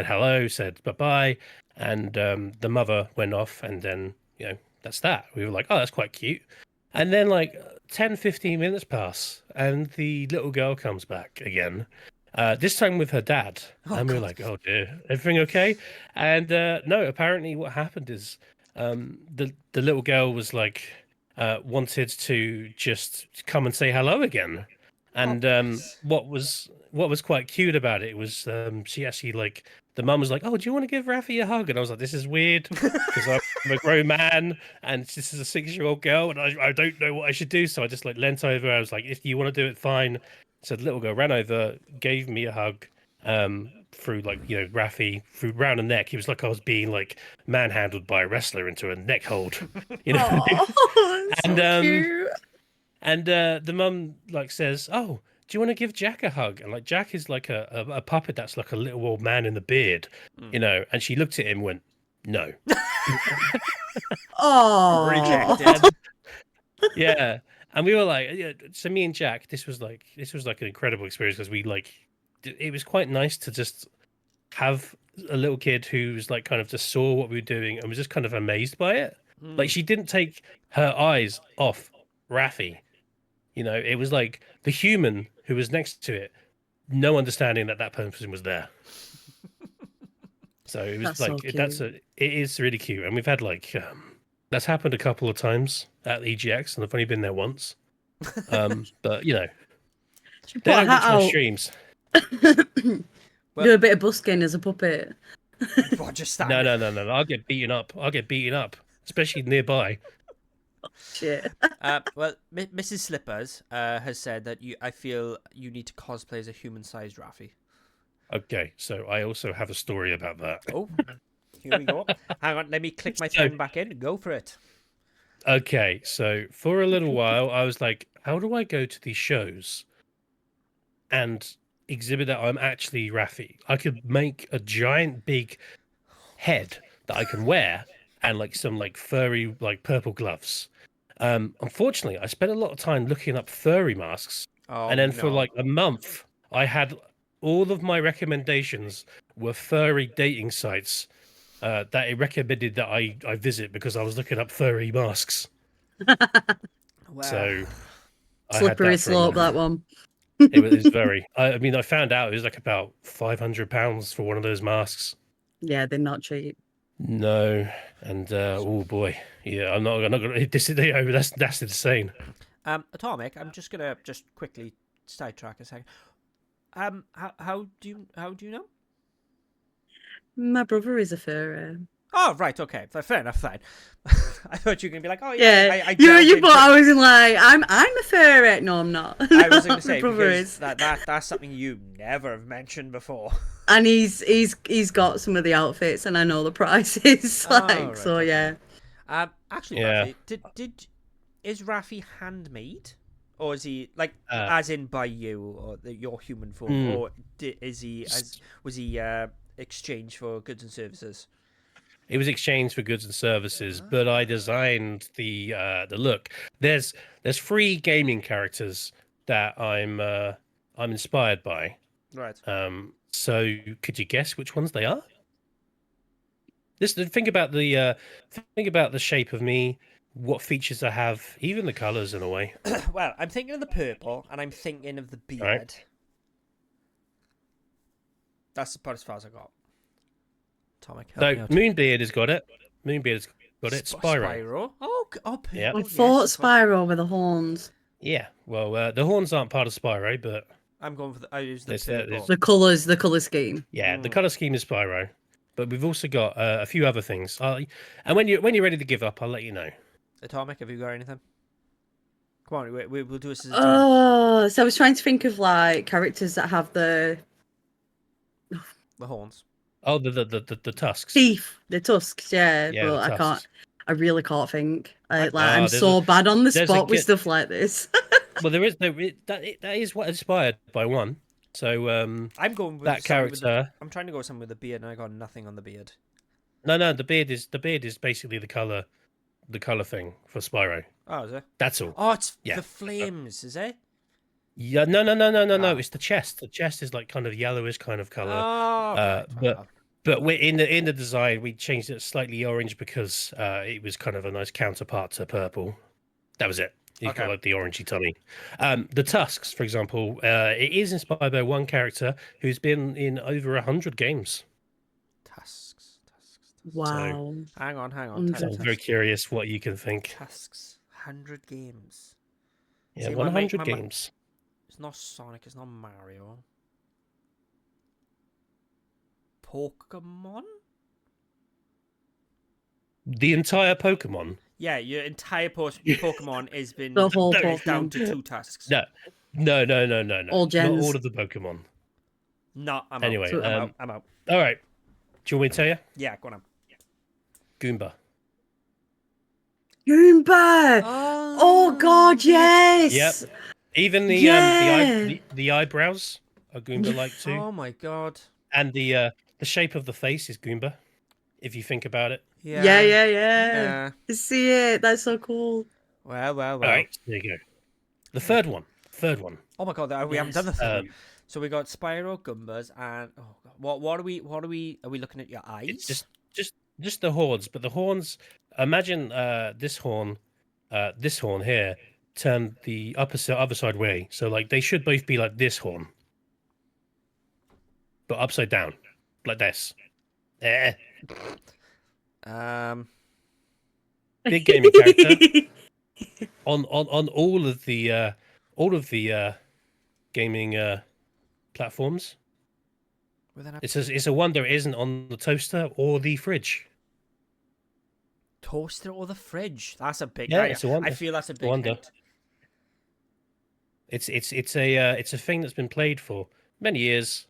hello, said bye bye, and the mother went off, and then, you know, that's that. We were like, "Oh, that's quite cute." And then like 10-15 minutes pass, and the little girl comes back again. This time with her dad, and we were like, "Oh dear, everything okay?" And no, apparently what happened is, the little girl was like, wanted to just come and say hello again, and what was quite cute about it was, she actually, like, the mum was like, "Oh, do you want to give Rafi a hug?" And I was like, "This is weird because I'm a grown man and this is a 6-year-old girl, and I don't know what I should do." So I just like leant over. I was like, "If you want to do it, fine." So the little girl ran over, gave me a hug, through, like, you know, Rafi, through round the neck. He was like I was being like manhandled by a wrestler into a neck hold, you know. Oh, And so cute. and the mum like says, "Oh, do you want to give Jack a hug?" And like, Jack is like a puppet that's like a little old man in the beard, you know. And she looked at him and went, "No." Oh, Rejected. Yeah. And we were like, yeah, so me and Jack, this was like an incredible experience, because we like, it was quite nice to just have a little kid who's like kind of just saw what we were doing and was just kind of amazed by it. Like, she didn't take her eyes off Rafi. You know, it was like the human who was next to it, no understanding that that person was there. So it was That's like, so cute. it is really cute. And we've had like, that's happened a couple of times at EGX, and I've only been there once. But you know, Should they put a don't watch hat my out. streams. Do a bit of busking as a puppet. What, just stand No, there? no. I'll get beaten up. Especially nearby. Shit. Well, Mrs. Slippers has said that I feel you need to cosplay as a human-sized Rafi. Okay, so I also have a story about that. Oh, Here we go. Hang on, let me click my So- pen back in. Go for it. Okay, so for a little while, I was like, how do I go to these shows and exhibit that I'm actually Raffi? I could make a giant big head that I can wear and like some like furry like purple gloves. Unfortunately, I spent a lot of time looking up furry masks, Oh, and then for no. like a month, I had all of my recommendations were furry dating sites that it recommended that I visit because I was looking up furry masks. Well, So I had Slippery that for a slope, that month. one. It was very. I mean, I found out it was like about £500 for one of those masks. Yeah, they're not cheap. No, and oh boy, yeah, I'm not gonna. This is that's insane. Atomic, I'm just gonna quickly sidetrack a second. How do you know? My brother is a furry. Oh, right, okay, fair enough. Fine. I thought you were gonna be like, oh Yeah, I you delved you into- thought I was like, I'm a furry. No, I'm not. I was gonna My say brother because is. that's something you never have mentioned before. And he's got some of the outfits, and I know the prices. Oh, Like, right, so okay. yeah. Actually, Yeah. Rafi, is Rafi handmade, or is he like Uh, as in by you or your human form, Mm. or was he exchanged for goods and services? It was exchanged for goods and services, but I designed the look. There's 3 gaming characters that I'm inspired by. Right. So could you guess which ones they are? Think about the shape of me, what features I have, even the colors in a way. Well, I'm thinking of the purple, and I'm thinking of the beard. Right. That's about as far as I got. Atomic, help So me out. Moonbeard has got it. Moonbeard's got it. Spyro. Spyro. Oh, purple. Yep. I Yes, thought that's what- Spyro with the horns. Yeah. Well, the horns aren't part of Spyro, but I'm going for I use the There's- purple. The color scheme. yeah, the Mm. color scheme is Spyro. But we've also got a few other things. And when you're ready to give up, I'll let you know. Atomic, have you got anything? Come on, we'll do this as a team. Oh, so I was trying to think of like characters that have the The horns. Oh, the tusks. teeth, the tusks. Yeah, Yeah, but the I can't. tusks. I really can't think. I'm there's so bad on the there's a spot with kid- stuff like this. Well, that is what inspired by one. So I'm going with that somebody with character. I'm trying to go with someone with a beard, and I got nothing on the beard. No, the beard is basically the color thing for Spyro. Oh, is it? That's all. Oh, it's Yeah. the flames, is it? Yeah, no. Ah. It's the chest. The chest is like kind of yellowish kind of color. Oh, right, but we're in the design, we changed it slightly orange because it was kind of a nice counterpart to purple. That was it. You've Okay. got like the orangey tummy. The tusks, for example, it is inspired by one character who's been in over 100 games. Tusks. Wow. Hang on. So So I'm very curious what you can think. Tusks. 100 games. Yeah, See, my 100 my- games. It's not Sonic. It's not Mario. Pokemon. The entire Pokemon. Yeah, your entire Pokemon has been The whole No, is down to Pokemon. 2 tusks. No. All Not gens. all of the Pokemon. No, I'm Anyway, out. I'm out. All right. Do you want me to tell you? Yeah, go on. Goomba. Goomba! Oh God, yes! Yep. Even Yeah. the eyebrows are Goomba like too. Oh my god. And the shape of the face is Goomba, if you think about it. Yeah. Yeah. I see it. That's so cool. Well. All right, there you go. The third one. Oh my god, we haven't done the third. Um, So we got Spyro, Gumbas, and oh god, what are we? Are we looking at your eyes? it's just the horns, but the horns. Imagine this horn here turned the other side way. So like they should both be like this horn, but upside down, like this. Big gaming character. on all of the gaming platforms. With an It's a wonder it isn't on the toaster or the fridge. toaster or the fridge? That's a big. Yeah, it's a wonder. I feel that's a big wonder. hint. It's a thing that's been played for many years.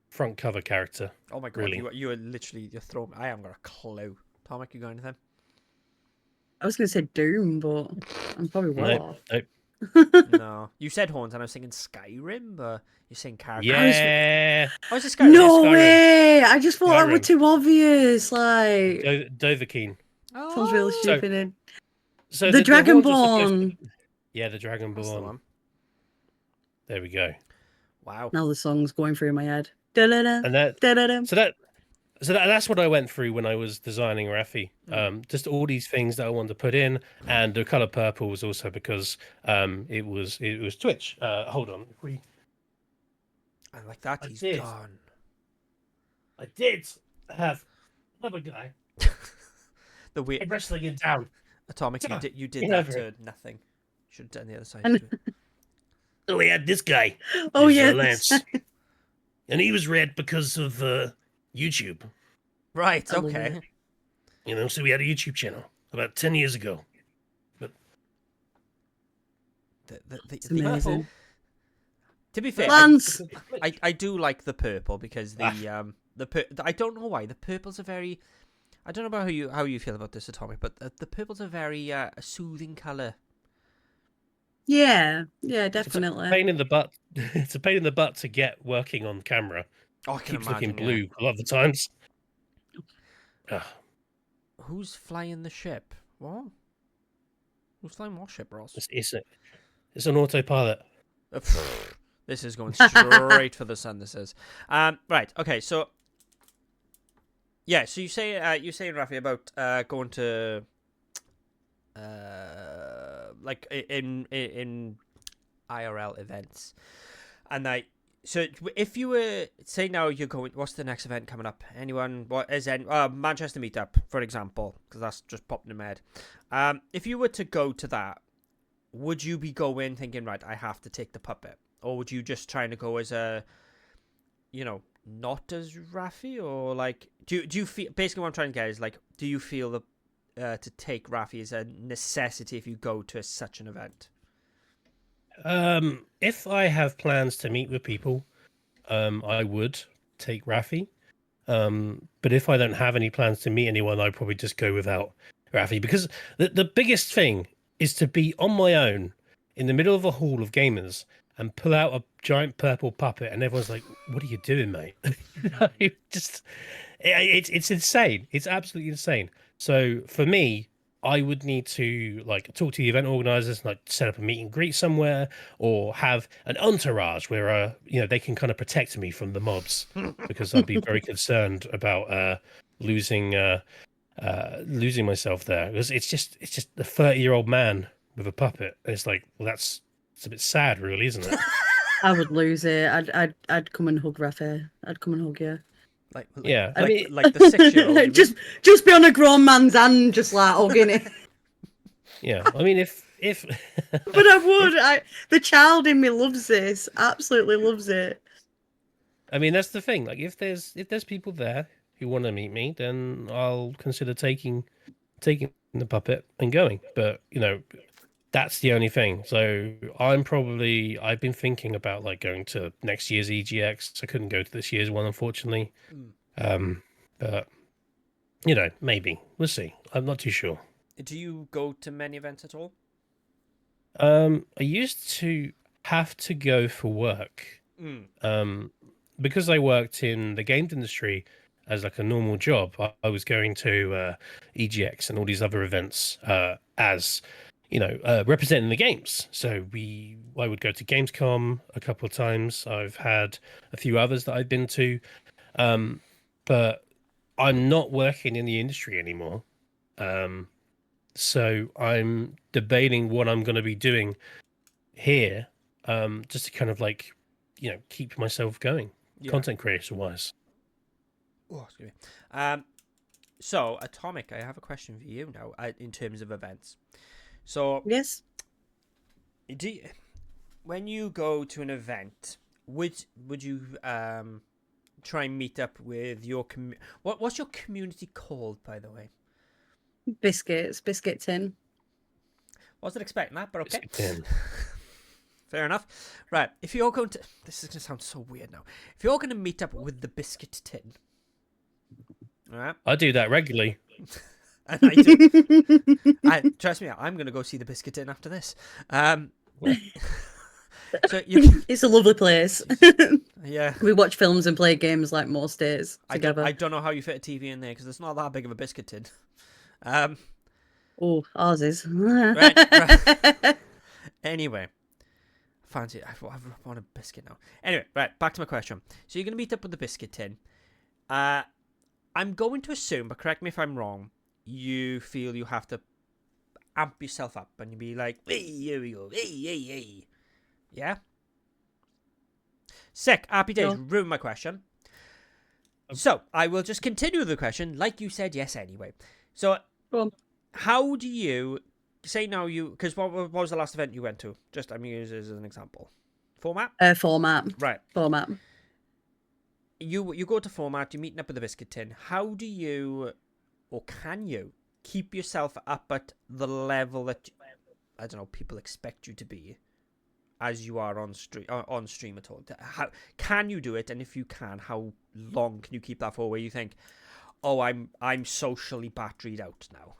front cover character. Oh my god, Really. you are literally you're throwing. I haven't got a clue. Tomic, you got anything? I was going to say Doom, but I'm probably well Nope. off. No, you said Horns, and I was thinking Skyrim, but you're saying character. Yeah. Oh, is it Skyrim? No Skyrim. way! I just thought that were Skyrim. too obvious. Like, Dovahkiin. sounds really Oh, stupid. So The Horns are supposed Dragonborn. to- Yeah, the that's the Dragonborn. one. There we go. Wow. Now the song's going through my head. Da-da-da, And that da-da-da. that's what I went through when I was designing Raffi. Just all these things that I wanted to put in, and the color purple was also because it was Twitch. Hold on, And like that, I he's did. gone. I did have another guy The weird wrestling him down. Atomic, Damn, you did get that over to nothing. Should have done the other side. And- too. So we had this guy. Oh, He's, yeah. Lance, and he was red because of YouTube. Right. I love Okay. it. So we had a YouTube channel about 10 years ago. It's amazing. To be fair, Lance! I do like the purple because I don't know why the purples are very. I don't know about how you feel about this, Atomic, but the purples are very a soothing color. Yeah, It's definitely. a pain in the butt. It's a pain in the butt to get working on camera. Oh, I can Keeps imagine. looking blue a lot of the times. Yeah. Who's flying the ship? What? Who's flying what ship, Ross? It's an autopilot. This is going straight for the sun. This is. Right. Okay. So. Yeah. So you say Rafi about going to like in IRL events, and so if you were say now you're going, what's the next event coming up? Anyone? What is Manchester Meetup, for example, because that's just popped in my head. If you were to go to that, would you be going thinking, right, I have to take the puppet, or would you just trying to go as a, not as Rafi, or like do you feel basically what I'm trying to get is like, do you feel the to take Rafi is a necessity if you go to such an event? If I have plans to meet with people, I would take Rafi. But if I don't have any plans to meet anyone, I'd probably just go without Rafi, because the biggest thing is to be on my own in the middle of a hall of gamers and pull out a giant purple puppet, and everyone's like, "What are you doing, mate?" It's insane. It's absolutely insane. So for me, I would need to like talk to the event organizers, like set up a meet and greet somewhere, or have an entourage where they can kind of protect me from the mobs, because I'd be very concerned about losing myself there, because it's just a 30-year-old man with a puppet. It's like, well, it's a bit sad, really, isn't it? I would lose it. I'd come and hug Rafa. I'd come and hug you. Yeah, I mean, like the 6-year-old. just be on a grown man's hand, just like hugging it. yeah. I mean, if But I would. The child in me loves this. Absolutely loves it. I mean, that's the thing. Like, if there's people there who want to meet me, then I'll consider taking the puppet and going. But that's the only thing. So I've been thinking about like going to next year's EGX. I couldn't go to this year's one, unfortunately. But maybe we'll see. I'm not too sure. Do you go to many events at all? I used to have to go for work. Because I worked in the games industry as like a normal job. I was going to EGX and all these other events as representing the games. So I would go to Gamescom a couple of times. I've had a few others that I've been to, but I'm not working in the industry anymore. So I'm debating what I'm going to be doing here, just to kind of like, keep myself going, content creation wise. Oh, excuse me. So Atomic, I have a question for you now. In terms of events, so Yes. When you go to an event, would you try and meet up with your what's your community called, by the way? Biscuit tin. Wasn't expecting that, but okay. Fair enough. Right, if you're going to... This is going to sound so weird now. If you're going to meet up with the biscuit tin, all right? I do that regularly. And I do. Trust me, I'm going to go see the biscuit tin after this. So you... It's a lovely place. Yeah. We watch films and play games like most days together. I don't know how you fit a TV in there because it's not that big of a biscuit tin. Oh, ours is. Right. Anyway. Fancy, I want a biscuit now. Anyway, right, back to my question. So you're going to meet up with the biscuit tin. I'm going to assume, but correct me if I'm wrong, you feel you have to amp yourself up and you be like, hey, here we go, hey. Yeah? Sick, happy days, ruined my question. So, I will just continue the question, like you said yes anyway. So, how do you... Say now you... Because what was the last event you went to? Just, I'm using this as an example. Format? Format. Right. Format. You go to format, you're meeting up with the biscuit tin. How do you, or can you, keep yourself up at the level that, I don't know, people expect you to be as you are on stream at all? How can you do it? And if you can, how long can you keep that for where you think, oh, I'm socially batteried out now?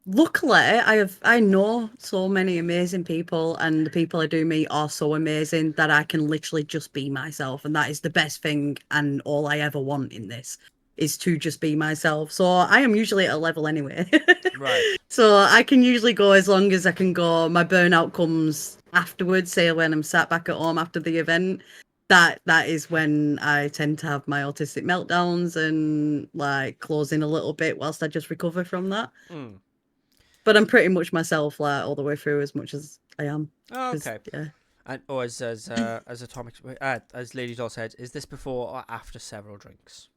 Luckily, I know so many amazing people, and the people I do meet are so amazing that I can literally just be myself, and that is the best thing. And all I ever want in this is to just be myself. So I am usually at a level anyway. Right. So I can usually go as long as I can go. My burnout comes afterwards, say when I'm sat back at home after the event. That is when I tend to have my autistic meltdowns and like close in a little bit whilst I just recover from that. But I'm pretty much myself like all the way through as much as I am. Oh, okay. Yeah. And as Atomic, as Lady Doll said, is this before or after several drinks?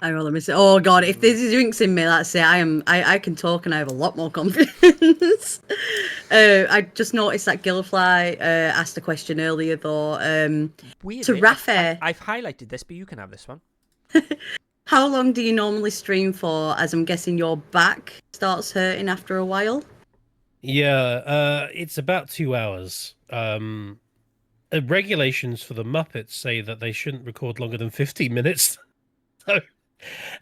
I rather miss it. Oh God, if there's drinks in me, that's it. I can talk and I have a lot more confidence. I just noticed that Gillfly asked a question earlier though. Weird. To Rafa, I've highlighted this, but you can have this one. How long do you normally stream for? As I'm guessing your back starts hurting after a while. Yeah, it's about 2 hours. Regulations for the Muppets say that they shouldn't record longer than 15 minutes. So,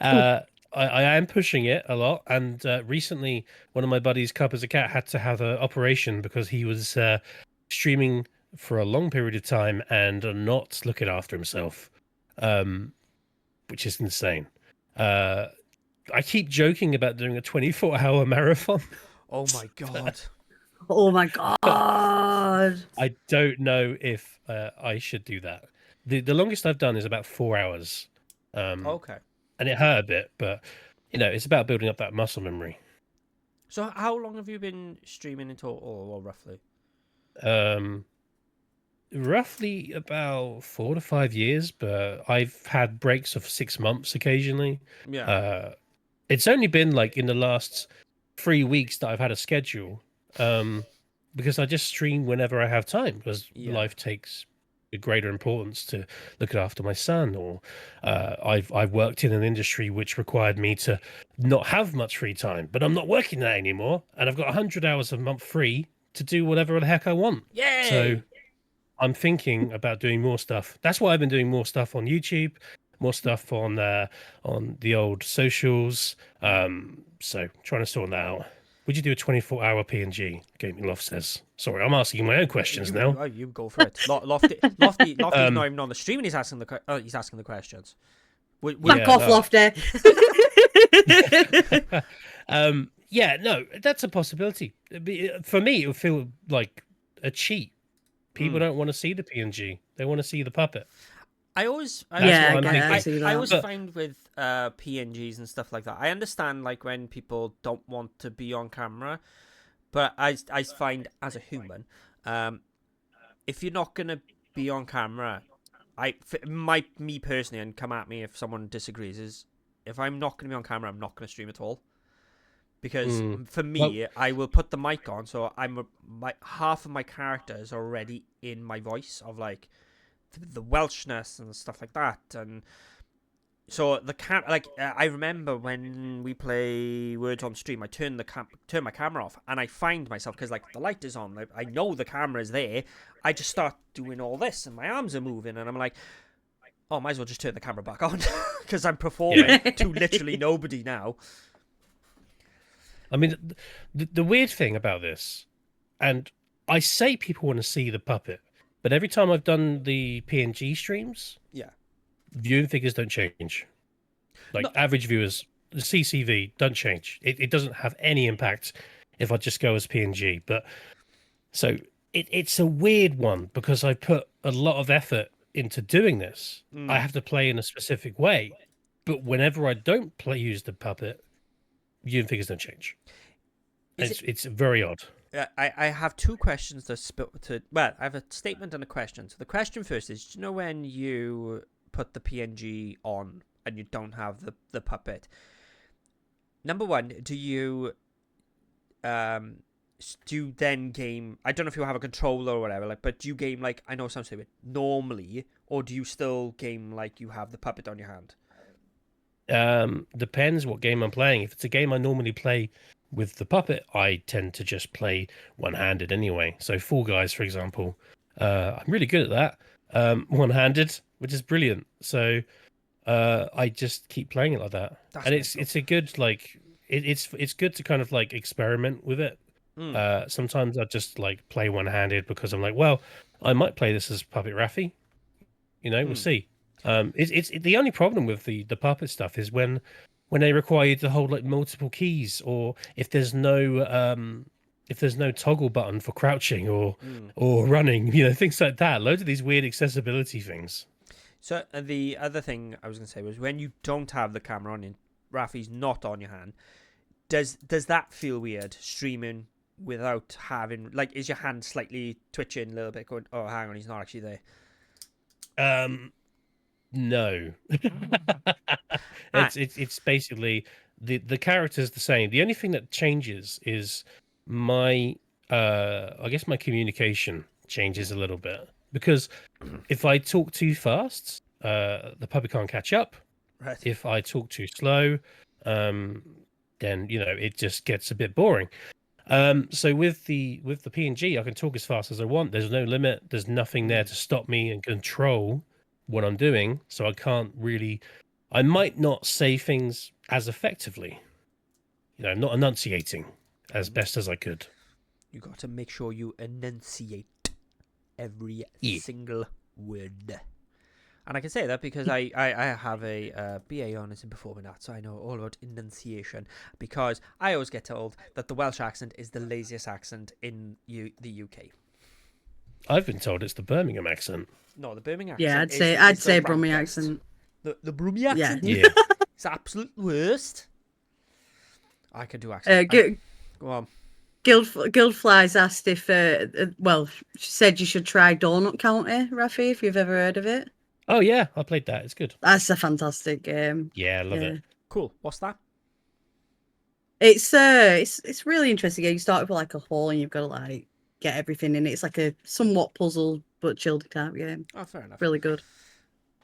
I am pushing it a lot. And recently, one of my buddies, Cup as a Cat, had to have an operation because he was streaming for a long period of time and not looking after himself, which is insane. I keep joking about doing a 24-hour marathon. Oh my God. Oh my God. I don't know if I should do that. The longest I've done is about 4 hours. Okay. And it hurt a bit, but it's about building up that muscle memory. So how long have you been streaming in total, or roughly? Roughly about 4 to 5 years, but I've had breaks of 6 months occasionally. Yeah. It's only been like in the last 3 weeks that I've had a schedule, because I just stream whenever I have time, because life takes a greater importance to look after my son, or I've worked in an industry which required me to not have much free time, but I'm not working that anymore, and I've got 100 hours a month free to do whatever the heck I want. Yay! So I'm thinking about doing more stuff. That's why I've been doing more stuff on YouTube, more stuff on the old socials. So trying to sort that out. Would you do a 24-hour PNG? Gaming Loft says. Sorry, I'm asking my own questions now. You go for it. Lofty's not even on the stream, and he's asking the questions. Back off, Lofty. Yeah, no, that's a possibility. For me, it would feel like a cheat. People don't want to see the PNG; they want to see the puppet. I always see that. I always find with PNGs and stuff like that. I understand like when people don't want to be on camera, but I find as a human, if you're not gonna be on camera, me personally, and come at me if someone disagrees, is if I'm not gonna be on camera, I'm not gonna stream at all. Because for me, I will put the mic on, so half of my character is already in my voice of like the Welshness and stuff like that, and So the I remember when we play Words on stream, I turn my camera off, and I find myself, because like the light is on, like, I know the camera is there. I just start doing all this, and my arms are moving, and I'm like, oh, might as well just turn the camera back on, because I'm performing to literally nobody now. I mean, the weird thing about this, and I say people want to see the puppet, but every time I've done the PNG streams, Yeah. viewing figures don't change. Like No. average viewers, the CCV don't change. It doesn't have any impact if I just go as PNG. But so it's a weird one because I put a lot of effort into doing this. I have to play in a specific way, but whenever I don't use the puppet, viewing figures don't change. It's very odd. I have two questions well, I have a statement and a question. So the question first is, do you know when you put the PNG on and you don't have the puppet? Number one, do you then game? I don't know if you have a controller or whatever, like, but do you game like, I know it sounds stupid, normally, or do you still game like you have the puppet on your hand? Depends what game I'm playing. If it's a game I normally play with the puppet, I tend to just play one-handed anyway. So Fall Guys, for example, I'm really good at that. One-handed, which is brilliant. So I just keep playing it like that. That's And mental. it's a good like it's good to kind of like experiment with it. Sometimes I just like play one-handed because I'm like, well, I might play this as Puppet Raffy. We'll see. It's the only problem with the puppet stuff is when they require you to hold like multiple keys, or if there's no toggle button for crouching or running, things like that. Loads of these weird accessibility things. So the other thing I was going to say was, when you don't have the camera on and Rafi's not on your hand, does that feel weird streaming without having, like, is your hand slightly twitching a little bit, going, oh, hang on, he's not actually there? No. It's basically the character's the same. The only thing that changes is my I guess my communication changes a little bit, because if I talk too fast, the puppet can't catch up. Right. If I talk too slow, then it just gets a bit boring. So with the PNG, I can talk as fast as I want. There's no limit. There's nothing there to stop me and control what I'm doing. So I might not say things as effectively. I'm not enunciating as best as I could. You got to make sure you enunciate every single word. And I can say that because I have a BA Honours in Performing Arts, so I know all about enunciation, because I always get told that the Welsh accent is the laziest accent in the UK. I've been told it's the Birmingham accent. No, the Birmingham Yeah, accent I'd is say the Brummie rankest. accent. The Brummie accent? Yeah. It's absolute worst. I can do accent. Go on. Guildflies asked if, she said you should try Doughnut County, Rafi, if you've ever heard of it. Oh yeah, I played that. It's good. That's a fantastic game. Yeah, I love it. Cool. What's that? It's really interesting. You start with like a hall and you've got to like get everything in it. It's like a somewhat puzzle but chilled type game. Oh, fair enough. Really good.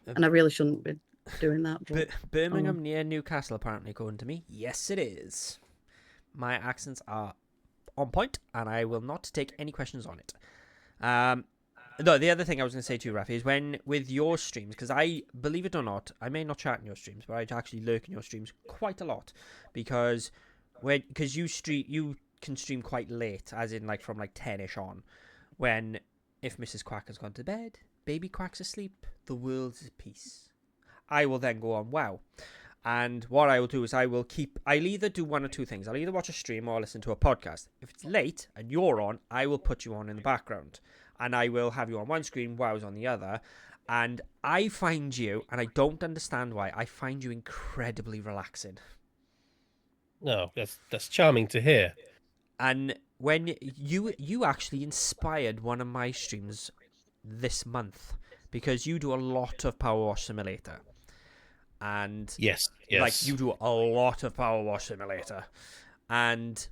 And I really shouldn't be doing that. But, Birmingham near Newcastle, apparently, according to me. Yes, it is. My accents are on point, and I will not take any questions on it. No, the other thing I was going to say to you, Rafi, is when with your streams, because I, believe it or not, I may not chat in your streams, but I actually lurk in your streams quite a lot, because you can stream quite late, as in like from like 10ish on, when if Mrs. Quack has gone to bed, baby Quack's asleep, the world's at peace. I will then go on WoW. And what I will do is I'll either do one or two things. I'll either watch a stream or listen to a podcast. If it's late and you're on, I will put you on in the background. And I will have you on one screen, WoW's on the other. And I find you, and I don't understand why, I find you incredibly relaxing. No, that's charming to hear. And when you actually inspired one of my streams this month, because you do a lot of Power Wash Simulator. And yes, like you do a lot of Power Wash Simulator, and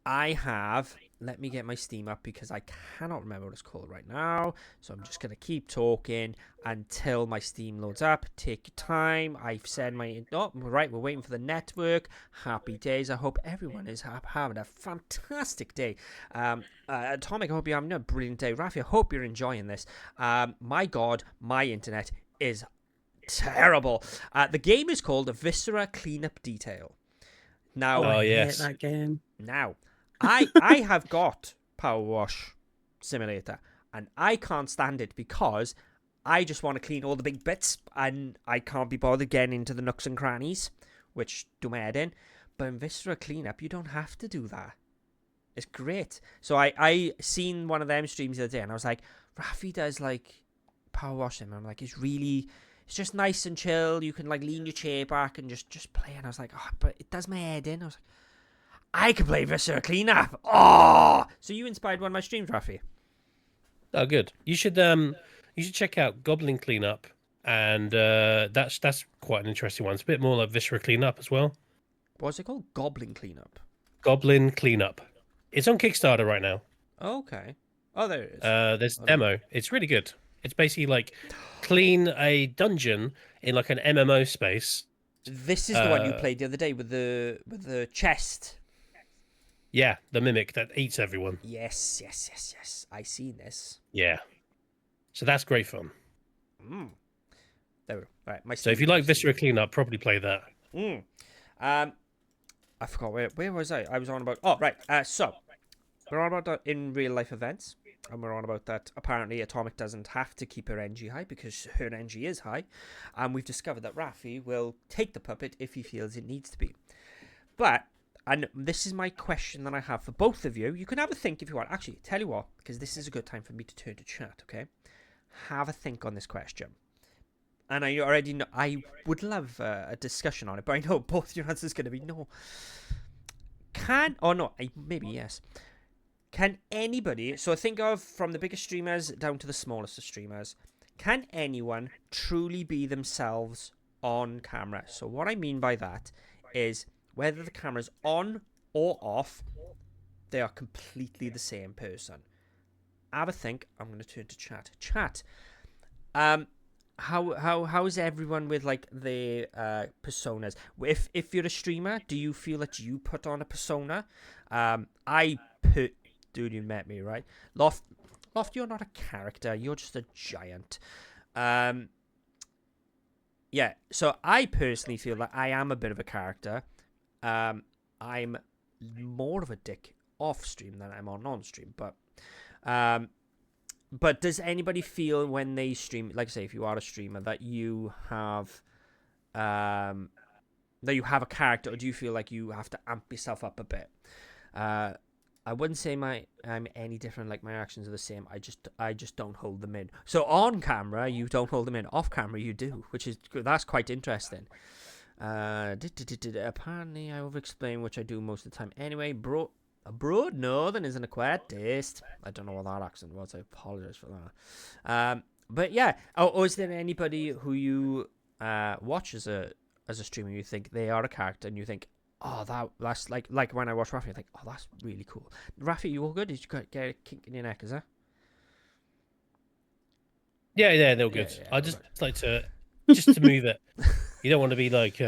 I have let me get my Steam up because I cannot remember what it's called right now. So I'm just going to keep talking until my Steam loads up. Take your time. I've said my... Oh, right, we're waiting for the network. Happy days. I hope everyone is having a fantastic day. Atomic, I hope you're having a brilliant day. Rafi, I hope you're enjoying this. My God, my internet is terrible. The game is called Viscera Cleanup Detail. Now, I hate yes. that game. Now, I have got Power Wash Simulator, and I can't stand it because I just want to clean all the big bits, and I can't be bothered getting into the nooks and crannies, which do my head in. But in Viscera Cleanup, you don't have to do that. It's great. So I seen one of them streams the other day, and I was like, Rafi does like Power Wash Sim. I'm like, it's just nice and chill. You can like lean your chair back and just play. And I was like, oh, but it does my head in. I was like, I can play Viscera Cleanup. Oh, so you inspired one of my streams, Rafi. Oh, good. You should check out Goblin Cleanup, and that's quite an interesting one. It's a bit more like Viscera Cleanup as well. What's it called? Goblin Cleanup. Goblin Cleanup. It's on Kickstarter right now. Okay. Oh, there it is. There's a demo. It's really good. It's basically like clean a dungeon in like an MMO space. This is the one you played the other day with the chest. Yeah, the mimic that eats everyone. Yes. I seen this. Yeah. So that's great fun. There we go. All right, so if you like Viscera Cleanup, probably play that. I forgot where was I? I was on about. Oh, right. So we're on about in real life events, and we're on about that. Apparently, Atomic doesn't have to keep her NG high because her NG is high, and we've discovered that Rafi will take the puppet if he feels it needs to be. But. And this is my question that I have for both of you. You can have a think if you want. Actually, tell you what, because this is a good time for me to turn to chat, okay? Have a think on this question. And I already know, I would love a discussion on it, but I know both your answers going to be no. Maybe yes. Can anybody, so think of from the biggest streamers down to the smallest of streamers, can anyone truly be themselves on camera? So what I mean by that is... whether the camera's on or off, they are completely the same person. Have a think. I'm going to turn to chat. Chat. How is everyone with like the personas? If you're a streamer, do you feel that you put on a persona? Dude, you met me, right? Loft, you're not a character. You're just a giant. Yeah. So I personally feel that I am a bit of a character. I'm more of a dick off stream than I'm on stream, but does anybody feel when they stream, like say if you are a streamer, that you have a character, or do you feel like you have to amp yourself up a bit? I wouldn't say I'm any different. Like my actions are the same. I just don't hold them in. So on camera you don't hold them in. Off camera you do, that's quite interesting. Apparently I over-explain, which I do most of the time anyway. Broad Northern isn't a quiet taste. I don't know what that accent was. I apologize for that. But yeah. Oh, is there anybody who you watch as a streamer, you think they are a character, and you think, oh, that's like when I watch Rafi, I think, oh, that's really cool. Rafi, you all good? Did you get a kink in your neck? Is that? Yeah, they're good. I just like to move it. You don't want to be like,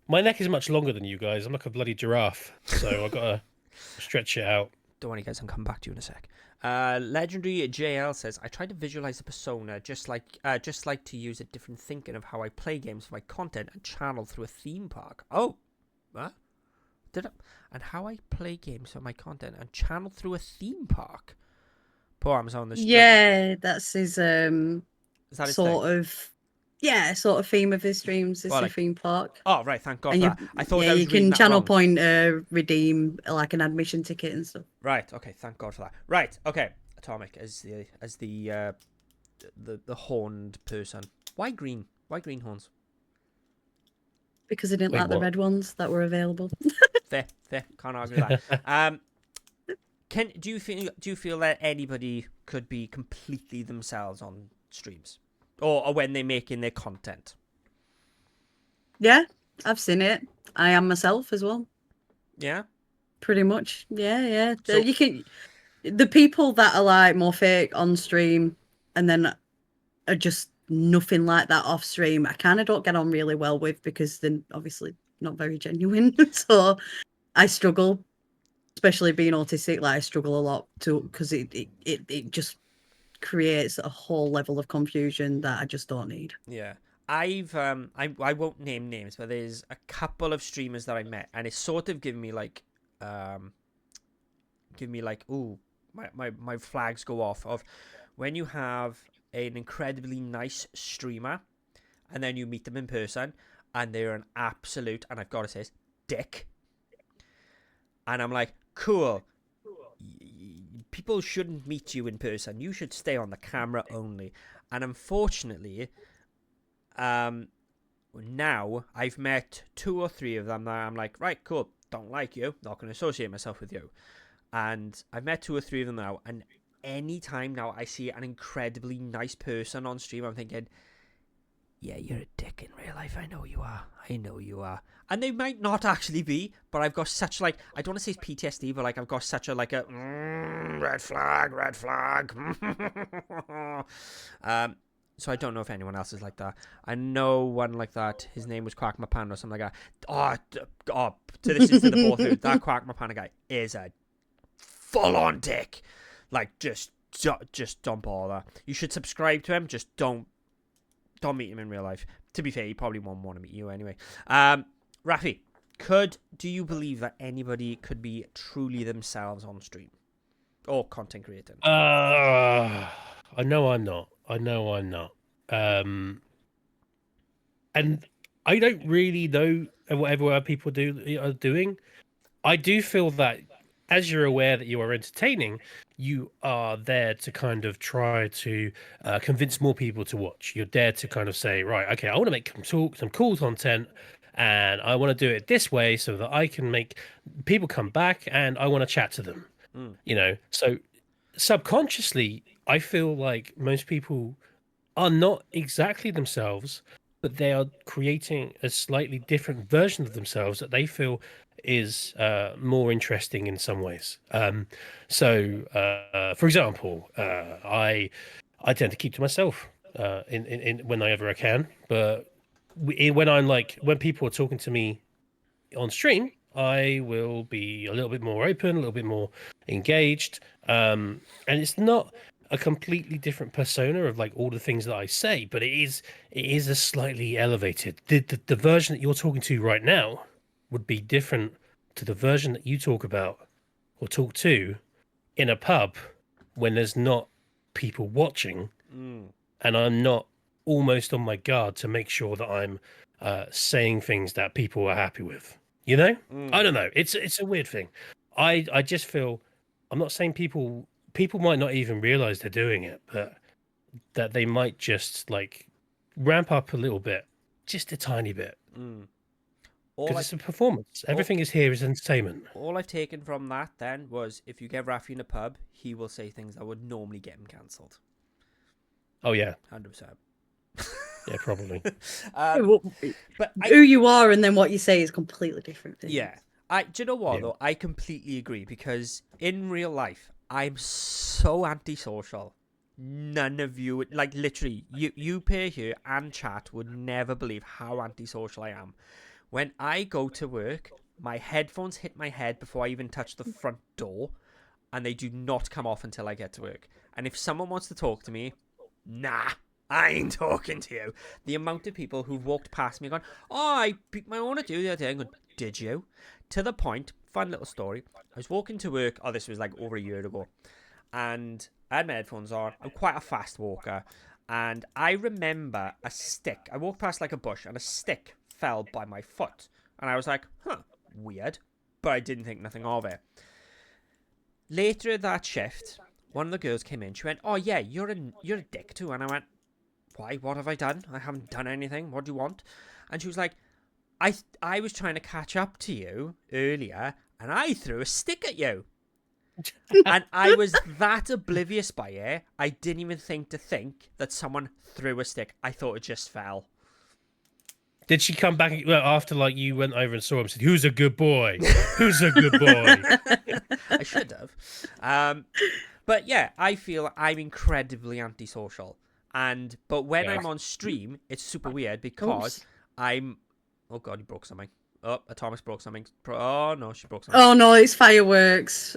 my neck is much longer than you guys. I'm like a bloody giraffe, so I've got to stretch it out. Don't worry, guys. I'll come back to you in a sec. Legendary JL says, I try to visualize a persona, just like to use a different thinking of how I play games for my content and channel through a theme park. Oh, what? And how I play games for my content and channel through a theme park. Poor Amazon. Yeah, that's his Is that his sort thing? of. Yeah, sort of theme of his streams is the theme park. Oh, right, thank God and for that. I thought that was you can that channel wrong. point redeem like an admission ticket and stuff. Right, okay, thank God for that. Right, okay. Atomic as the horned person. Why green? Why green horns? Because I didn't like the red ones that were available. Fair. Can't argue with that. Do you feel that anybody could be completely themselves on streams? Or when they're making their content? Yeah, I've seen it. I am myself as well. Yeah? Pretty much, yeah. So You can the people that are like more fake on stream and then are just nothing like that off stream. I kind of don't get on really well with because they're obviously not very genuine. So I struggle, especially being autistic. Like I struggle a lot to because it just creates a whole level of confusion that I just don't need. yeah, I won't name names, but there's a couple of streamers that I met, and it's sort of given me like, ooh, my flags go off of when you have an incredibly nice streamer, and then you meet them in person, and they're an absolute, and I've got to say, this, dick, and I'm like, cool. People shouldn't meet you in person. You should stay on the camera only. And unfortunately, now I've met 2 or 3 of them that I'm like, right, cool, don't like you, not going to associate myself with you. And I've met 2 or 3 of them now, and any time now I see an incredibly nice person on stream, I'm thinking, yeah, you're a dick in real life. I know you are. And they might not actually be, but I've got such like, I don't want to say it's PTSD, but like I've got such a like a red flag. So I don't know if anyone else is like that. I know one like that. His name was Quack Mapan or something like that. To this is to the both of you. That Quack Mapan guy is a full-on dick. Like just don't bother. You should subscribe to him. Just don't meet him in real life. To be fair, he probably won't want to meet you anyway. Rafi, do you believe that anybody could be truly themselves on stream or content creating? I know I'm not. And I don't really know whatever people are doing. I do feel that as you're aware that you are entertaining, you are there to kind of try to convince more people to watch. You're there to kind of say, right, okay, I want to make some cool content, and I want to do it this way so that I can make people come back, and I want to chat to them. So subconsciously, I feel like most people are not exactly themselves, but they are creating a slightly different version of themselves that they feel is more interesting in some ways. For example, I tend to keep to myself in whenever I can, but when people are talking to me on stream, I will be a little bit more open, a little bit more engaged, and it's not a completely different persona of like all the things that I say, but it is a slightly elevated. The version that you're talking to right now would be different to the version that you talk about or talk to in a pub when there's not people watching, and I'm not almost on my guard to make sure that I'm saying things that people are happy with. I don't know. It's a weird thing. I just feel, I'm not saying people might not even realize they're doing it, but that they might just like ramp up a little bit, just a tiny bit, because it's a performance. Everything is here is entertainment. All I've taken from that then was if you get Rafi in a pub, he will say things that would normally get him cancelled. Oh yeah, 100%. yeah, probably. But who you are and then what you say is completely different things. Yeah. Do you know what, though? I completely agree, because in real life, I'm so antisocial. None of you, like literally, you pair here and chat would never believe how antisocial I am. When I go to work, my headphones hit my head before I even touch the front door, and they do not come off until I get to work. And if someone wants to talk to me, nah, I ain't talking to you. The amount of people who've walked past me going, oh, I beat my own at you the other day. I'm going, did you? To the point, fun little story. I was walking to work, this was like over a year ago, and I had my headphones on. I'm quite a fast walker, and I remember a stick. I walked past like a bush, and a stick fell by my foot, and I was like, weird, but I didn't think nothing of it. Later that shift, one of the girls came in. She went, oh yeah, you're a dick too. And I went, why? What have I done? I haven't done anything. What do you want? And she was like, I was trying to catch up to you earlier, and I threw a stick at you. And I was that oblivious by it, I didn't even think that someone threw a stick. I thought it just fell. Did she come back after like you went over and saw him and said, "Who's a good boy? Who's a good boy?" I should have. But yeah, I feel I'm incredibly antisocial. But when Yeah. I'm on stream, it's super weird because Oops. I'm. Oh god, you broke something. Oh, Atomics broke something. Oh no, she broke something. Oh no, it's fireworks.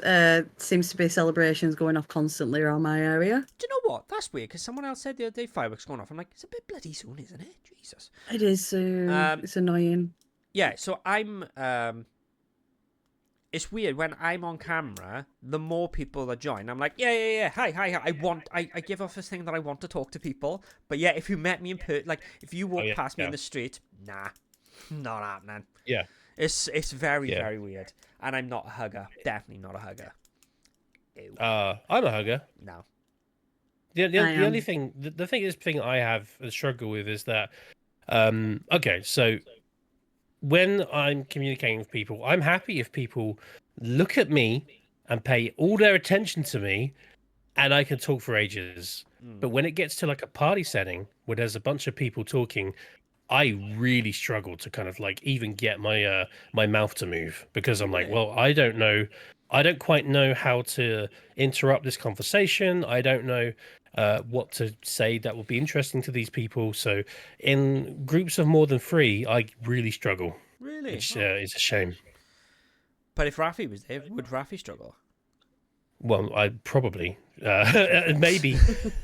Seems to be celebrations going off constantly around my area. Do you know what? That's weird because someone else said the other day fireworks going off. I'm like, it's a bit bloody soon, isn't it? Jesus. It is. Um, It's annoying. yeah. So I'm. It's weird when I'm on camera. The more people that join, I'm like, yeah. Hi. I give off this thing that I want to talk to people. But yeah, if you met me in like if you walk past me in the street, nah, not happening. Yeah. It's very Yeah. very weird, and I'm not a hugger. Definitely not a hugger. Ew. I'm a hugger. No. The only thing, the thing I have a struggle with is that, okay, so when I'm communicating with people, I'm happy if people look at me and pay all their attention to me, and I can talk for ages. But when it gets to like a party setting where there's a bunch of people talking, I really struggle to kind of like even get my mouth to move because I'm like, Really? well, I don't quite know how to interrupt this conversation. I don't know what to say that would be interesting to these people. So in groups of more than three, I really struggle, Really? which Oh. is a shame. But if Rafi was there, would Rafi struggle? Well, I probably maybe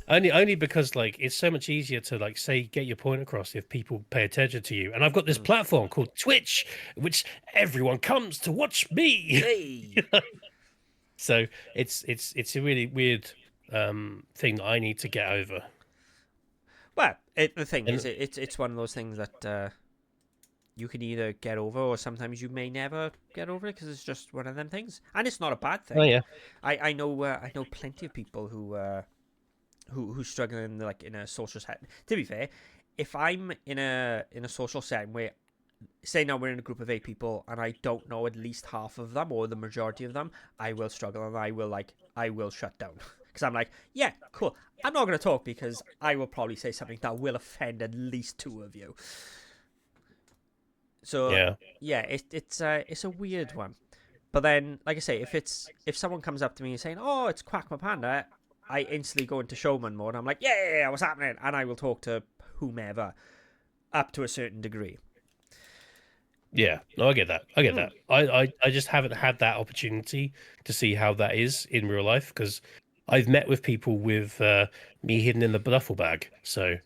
only because like it's so much easier to like say get your point across if people pay attention to you. And I've got this platform called Twitch, which everyone comes to watch me. Hey. So it's a really weird thing that I need to get over. Well, the thing And is, it's one of those things that you can either get over, or sometimes you may never get over it because it's just one of them things, and it's not a bad thing. oh yeah, I know plenty of people who struggle in like in a social setting. To be fair, if I'm in a social setting where, say now we're in a group of 8 people and I don't know at least half of them or the majority of them, I will struggle and I will shut down because I'm like, yeah, cool. I'm not going to talk because I will probably say something that will offend at least 2 of you. So yeah, it's a weird one. But then, like I say, if someone comes up to me and saying, "Oh, it's Quack my Panda," I instantly go into showman mode. I'm like, "Yeah, what's happening?" And I will talk to whomever up to a certain degree. yeah. No, I get that. I get that. I just haven't had that opportunity to see how that is in real life because I've met with people with me hidden in the duffel bag. So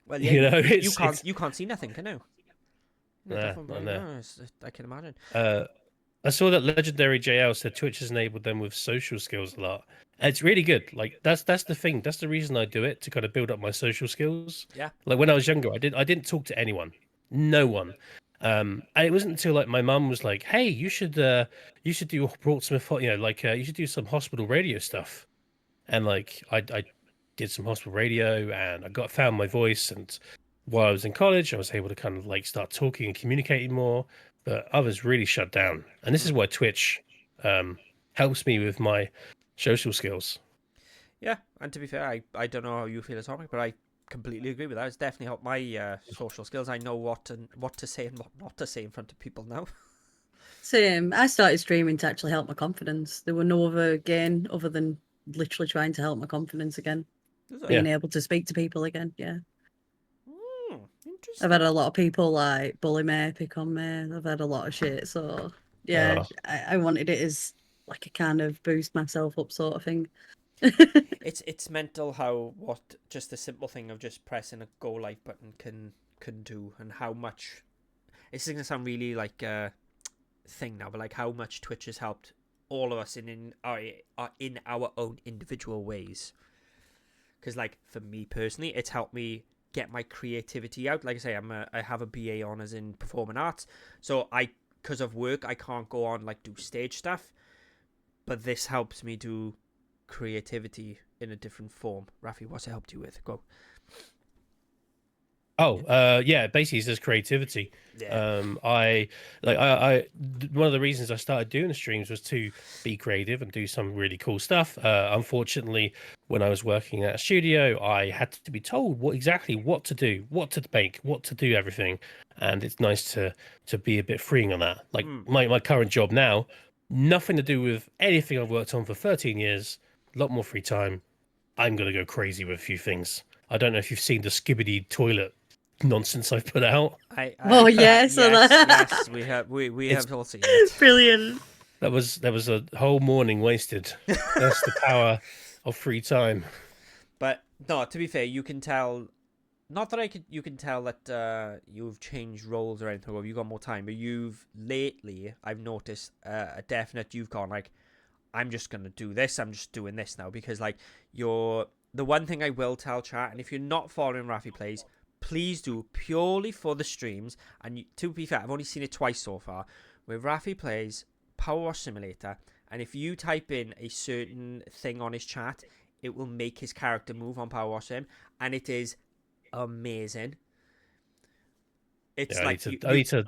Well, yeah, you know, you can't see nothing, can you? I know. I can imagine. I saw that Legendary JL said Twitch has enabled them with social skills a lot. And it's really good. Like that's the thing. That's the reason I do it to kind of build up my social skills. Yeah. Like when I was younger, I didn't talk to anyone, no one. And it wasn't until like my mum was like, "Hey, you should do Portsmouth, you should do some hospital radio stuff." And like I did some hospital radio, and I found my voice. And while I was in college, I was able to kind of like start talking and communicating more. But others really shut down, and this is why Twitch helps me with my social skills. Yeah, and to be fair, I don't know how you feel, Atomic, but I completely agree with that. It's definitely helped my social skills. I know what to say and what not to say in front of people now. Same. I started streaming to actually help my confidence. There were no other gain other than literally trying to help my confidence again, being able to speak to people again. Yeah. Interesting. I've had a lot of people like bully me, pick on me. I've had a lot of shit. So yeah, I wanted it as like a kind of boost myself up sort of thing. It's mental how what just the simple thing of just pressing a go live button can do, and how much it's gonna sound really like a thing now, but like how much Twitch has helped all of us in our own individual ways. Because like for me personally, it's helped me get my creativity out. Like I say, I have a BA honours in performing arts, so because of work I can't go on like do stage stuff, but this helps me do creativity in a different form. Rafi, what's it helped you with? Go. Yeah, basically it's just creativity. Yeah. One of the reasons I started doing the streams was to be creative and do some really cool stuff. Unfortunately, when I was working at a studio, I had to be told exactly what to do, what to make, what to do, everything. And it's nice to be a bit freeing on that. Like my current job now, nothing to do with anything I've worked on for 13 years, a lot more free time. I'm gonna go crazy with a few things. I don't know if you've seen the Skibbity toilet nonsense I've put out. Oh, yes, so yes, that- yes, we It's- have all seen it. Brilliant. That was a whole morning wasted. That's the power of free time. But no, to be fair, you can tell. Not that you can tell that you've changed roles or anything, or you've got more time. But I've noticed a definite. You've gone like, I'm just gonna do this. I'm just doing this now because like the one thing I will tell chat, and if you're not following Rafi Plays, please do purely for the streams. And to be fair, I've only seen it twice so far. Where Rafi Plays Power Wash Simulator, and if you type in a certain thing on his chat, it will make his character move on Power Wash Sim, and it is amazing. It's Yeah, like I need to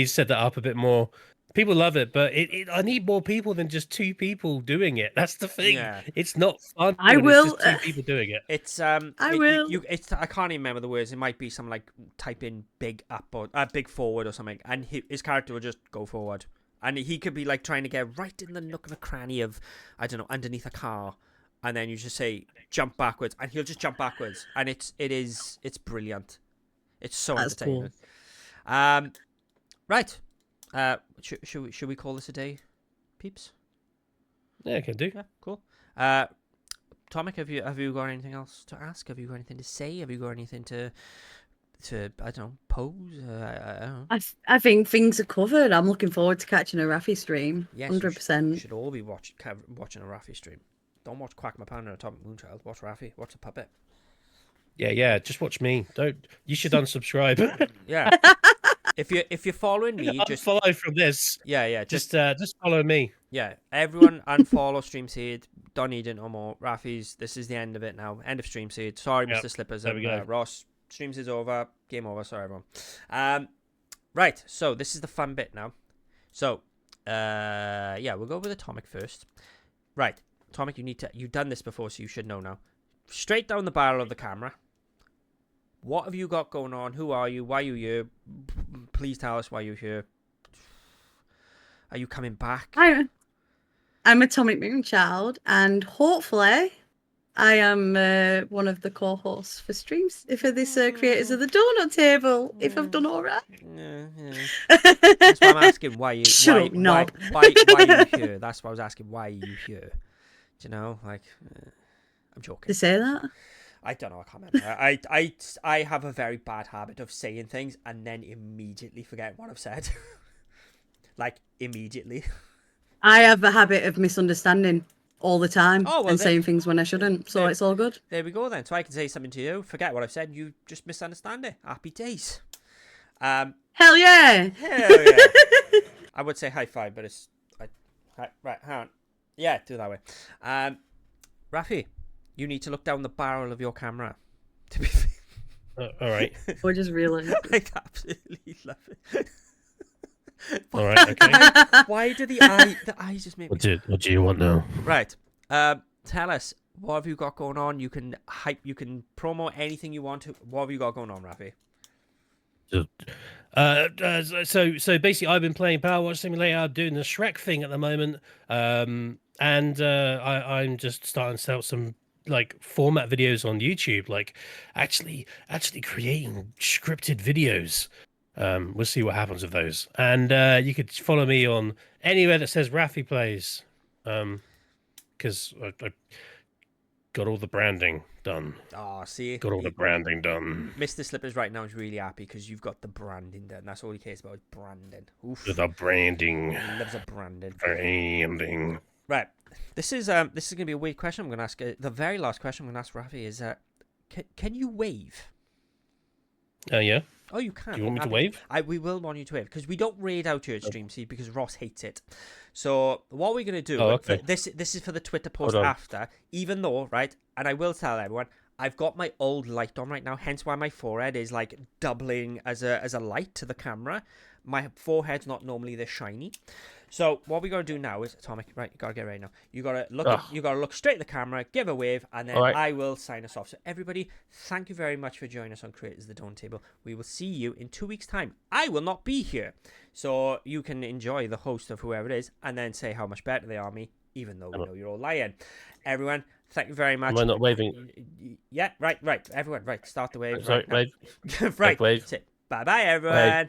set that up a bit more. People love it, but I need more people than just two people doing it. That's the thing. Yeah. It's not fun. I when will- It's just two people doing it. It's I will. It's I can't even remember the words. It might be something like type in big up or big forward or something, and his character will just go forward, and he could be like trying to get right in the nook and the cranny of I don't know underneath a car, and then you just say jump backwards, and he'll just jump backwards, and it's brilliant. It's so That's cool. entertaining. Right. Should we call this a day, peeps? Yeah, I can do. Yeah, cool. Tomic, have you got anything else to ask? Have you got anything to say? Have you got anything to I don't know, pose? I don't know. I think things are covered. I'm looking forward to catching a Rafi stream. Yes, you 100%. should all be watching a Rafi stream. Don't watch Quack My Panda or Atomic Moonchild. Watch Rafi. Watch the puppet. Yeah. Just watch me. Don't. You should unsubscribe. Yeah. if you're following me, just Unfollow from this. yeah. Just follow me. Yeah, everyone unfollow Stream Seed. Don't need it no more. Rafi's, this is the end of it now. End of Stream Seed. Sorry, Yep, Mr. Slippers there we and go. Ross. Stream Seed's over. Game over. Sorry, everyone. Right, so this is the fun bit now. So, yeah, we'll go with Atomic first. Right, Atomic, you've done this before, so you should know now. Straight down the barrel of the camera. What have you got going on? Who are you? Why are you here? Please tell us why you're here. Are you coming back? I'm Atomic Moonchild, and hopefully I am one of the co-hosts for streams for this creators of the Doughnut Table. If I've done all right. Yeah. That's why I'm asking why you Shut up, knob. why are you here? That's why I was asking why are you here. Do you know, like I'm joking. To say that? I don't know. I can't remember. I have a very bad habit of saying things and then immediately forget what I've said. Like immediately. I have a habit of misunderstanding all the time Oh, well, and then- saying things when I shouldn't, so then- it's all good. There we go then. So I can say something to you, forget what I've said, you just misunderstand it. Happy days. Hell yeah! Hell yeah. I would say high five, but it's right. Hang on. Yeah, do it that way. Rafi, you need to look down the barrel of your camera. To be fair. All right. Or just realize. I absolutely love it. All right. Okay. Why do the eyes just make me... What do you want now? Right. Tell us, what have you got going on? You can promo anything you want to. What have you got going on, Rafi? So basically, I've been playing Power Wash Simulator, doing the Shrek thing at the moment, and I'm just starting to sell some like format videos on YouTube, like actually creating scripted videos. We'll see what happens with those, and you could follow me on anywhere that says Rafi Plays, because I got all the branding done. Oh, see, Got all the branding done. Mr. Slippers right now is really happy because you've got the branding done. That's all he cares about is branding. Oof. The branding. He loves a branding. Branding. Right. This is gonna be a weird question. I'm gonna ask. The very last question I'm gonna ask Rafi is, can you wave? Yeah. Oh, you can. Do you want me to wave? We will want you to wave because we don't raid out here at Stream Seed because Ross hates it. So what we're gonna do? Oh, okay. This is for the Twitter post Hold on. after. Even though, right, and I will tell everyone, I've got my old light on right now, hence why my forehead is like doubling as a light to the camera. My forehead's not normally this shiny. So what we gotta do now is, Atomic, right, you gotta get ready now. You gotta look straight at the camera, give a wave, and then Alright. I will sign us off. So everybody, thank you very much for joining us on Creators of the Dawn Table. We will see you in 2 weeks' time. I will not be here, so you can enjoy the host of whoever it is, and then say how much better they are me, even though we know you're all lying. Everyone, thank you very much. Am I not waving? Yeah, right. Everyone, right. Start the wave. Sorry, right. wave. Right. Wave. Bye bye, everyone. Bye.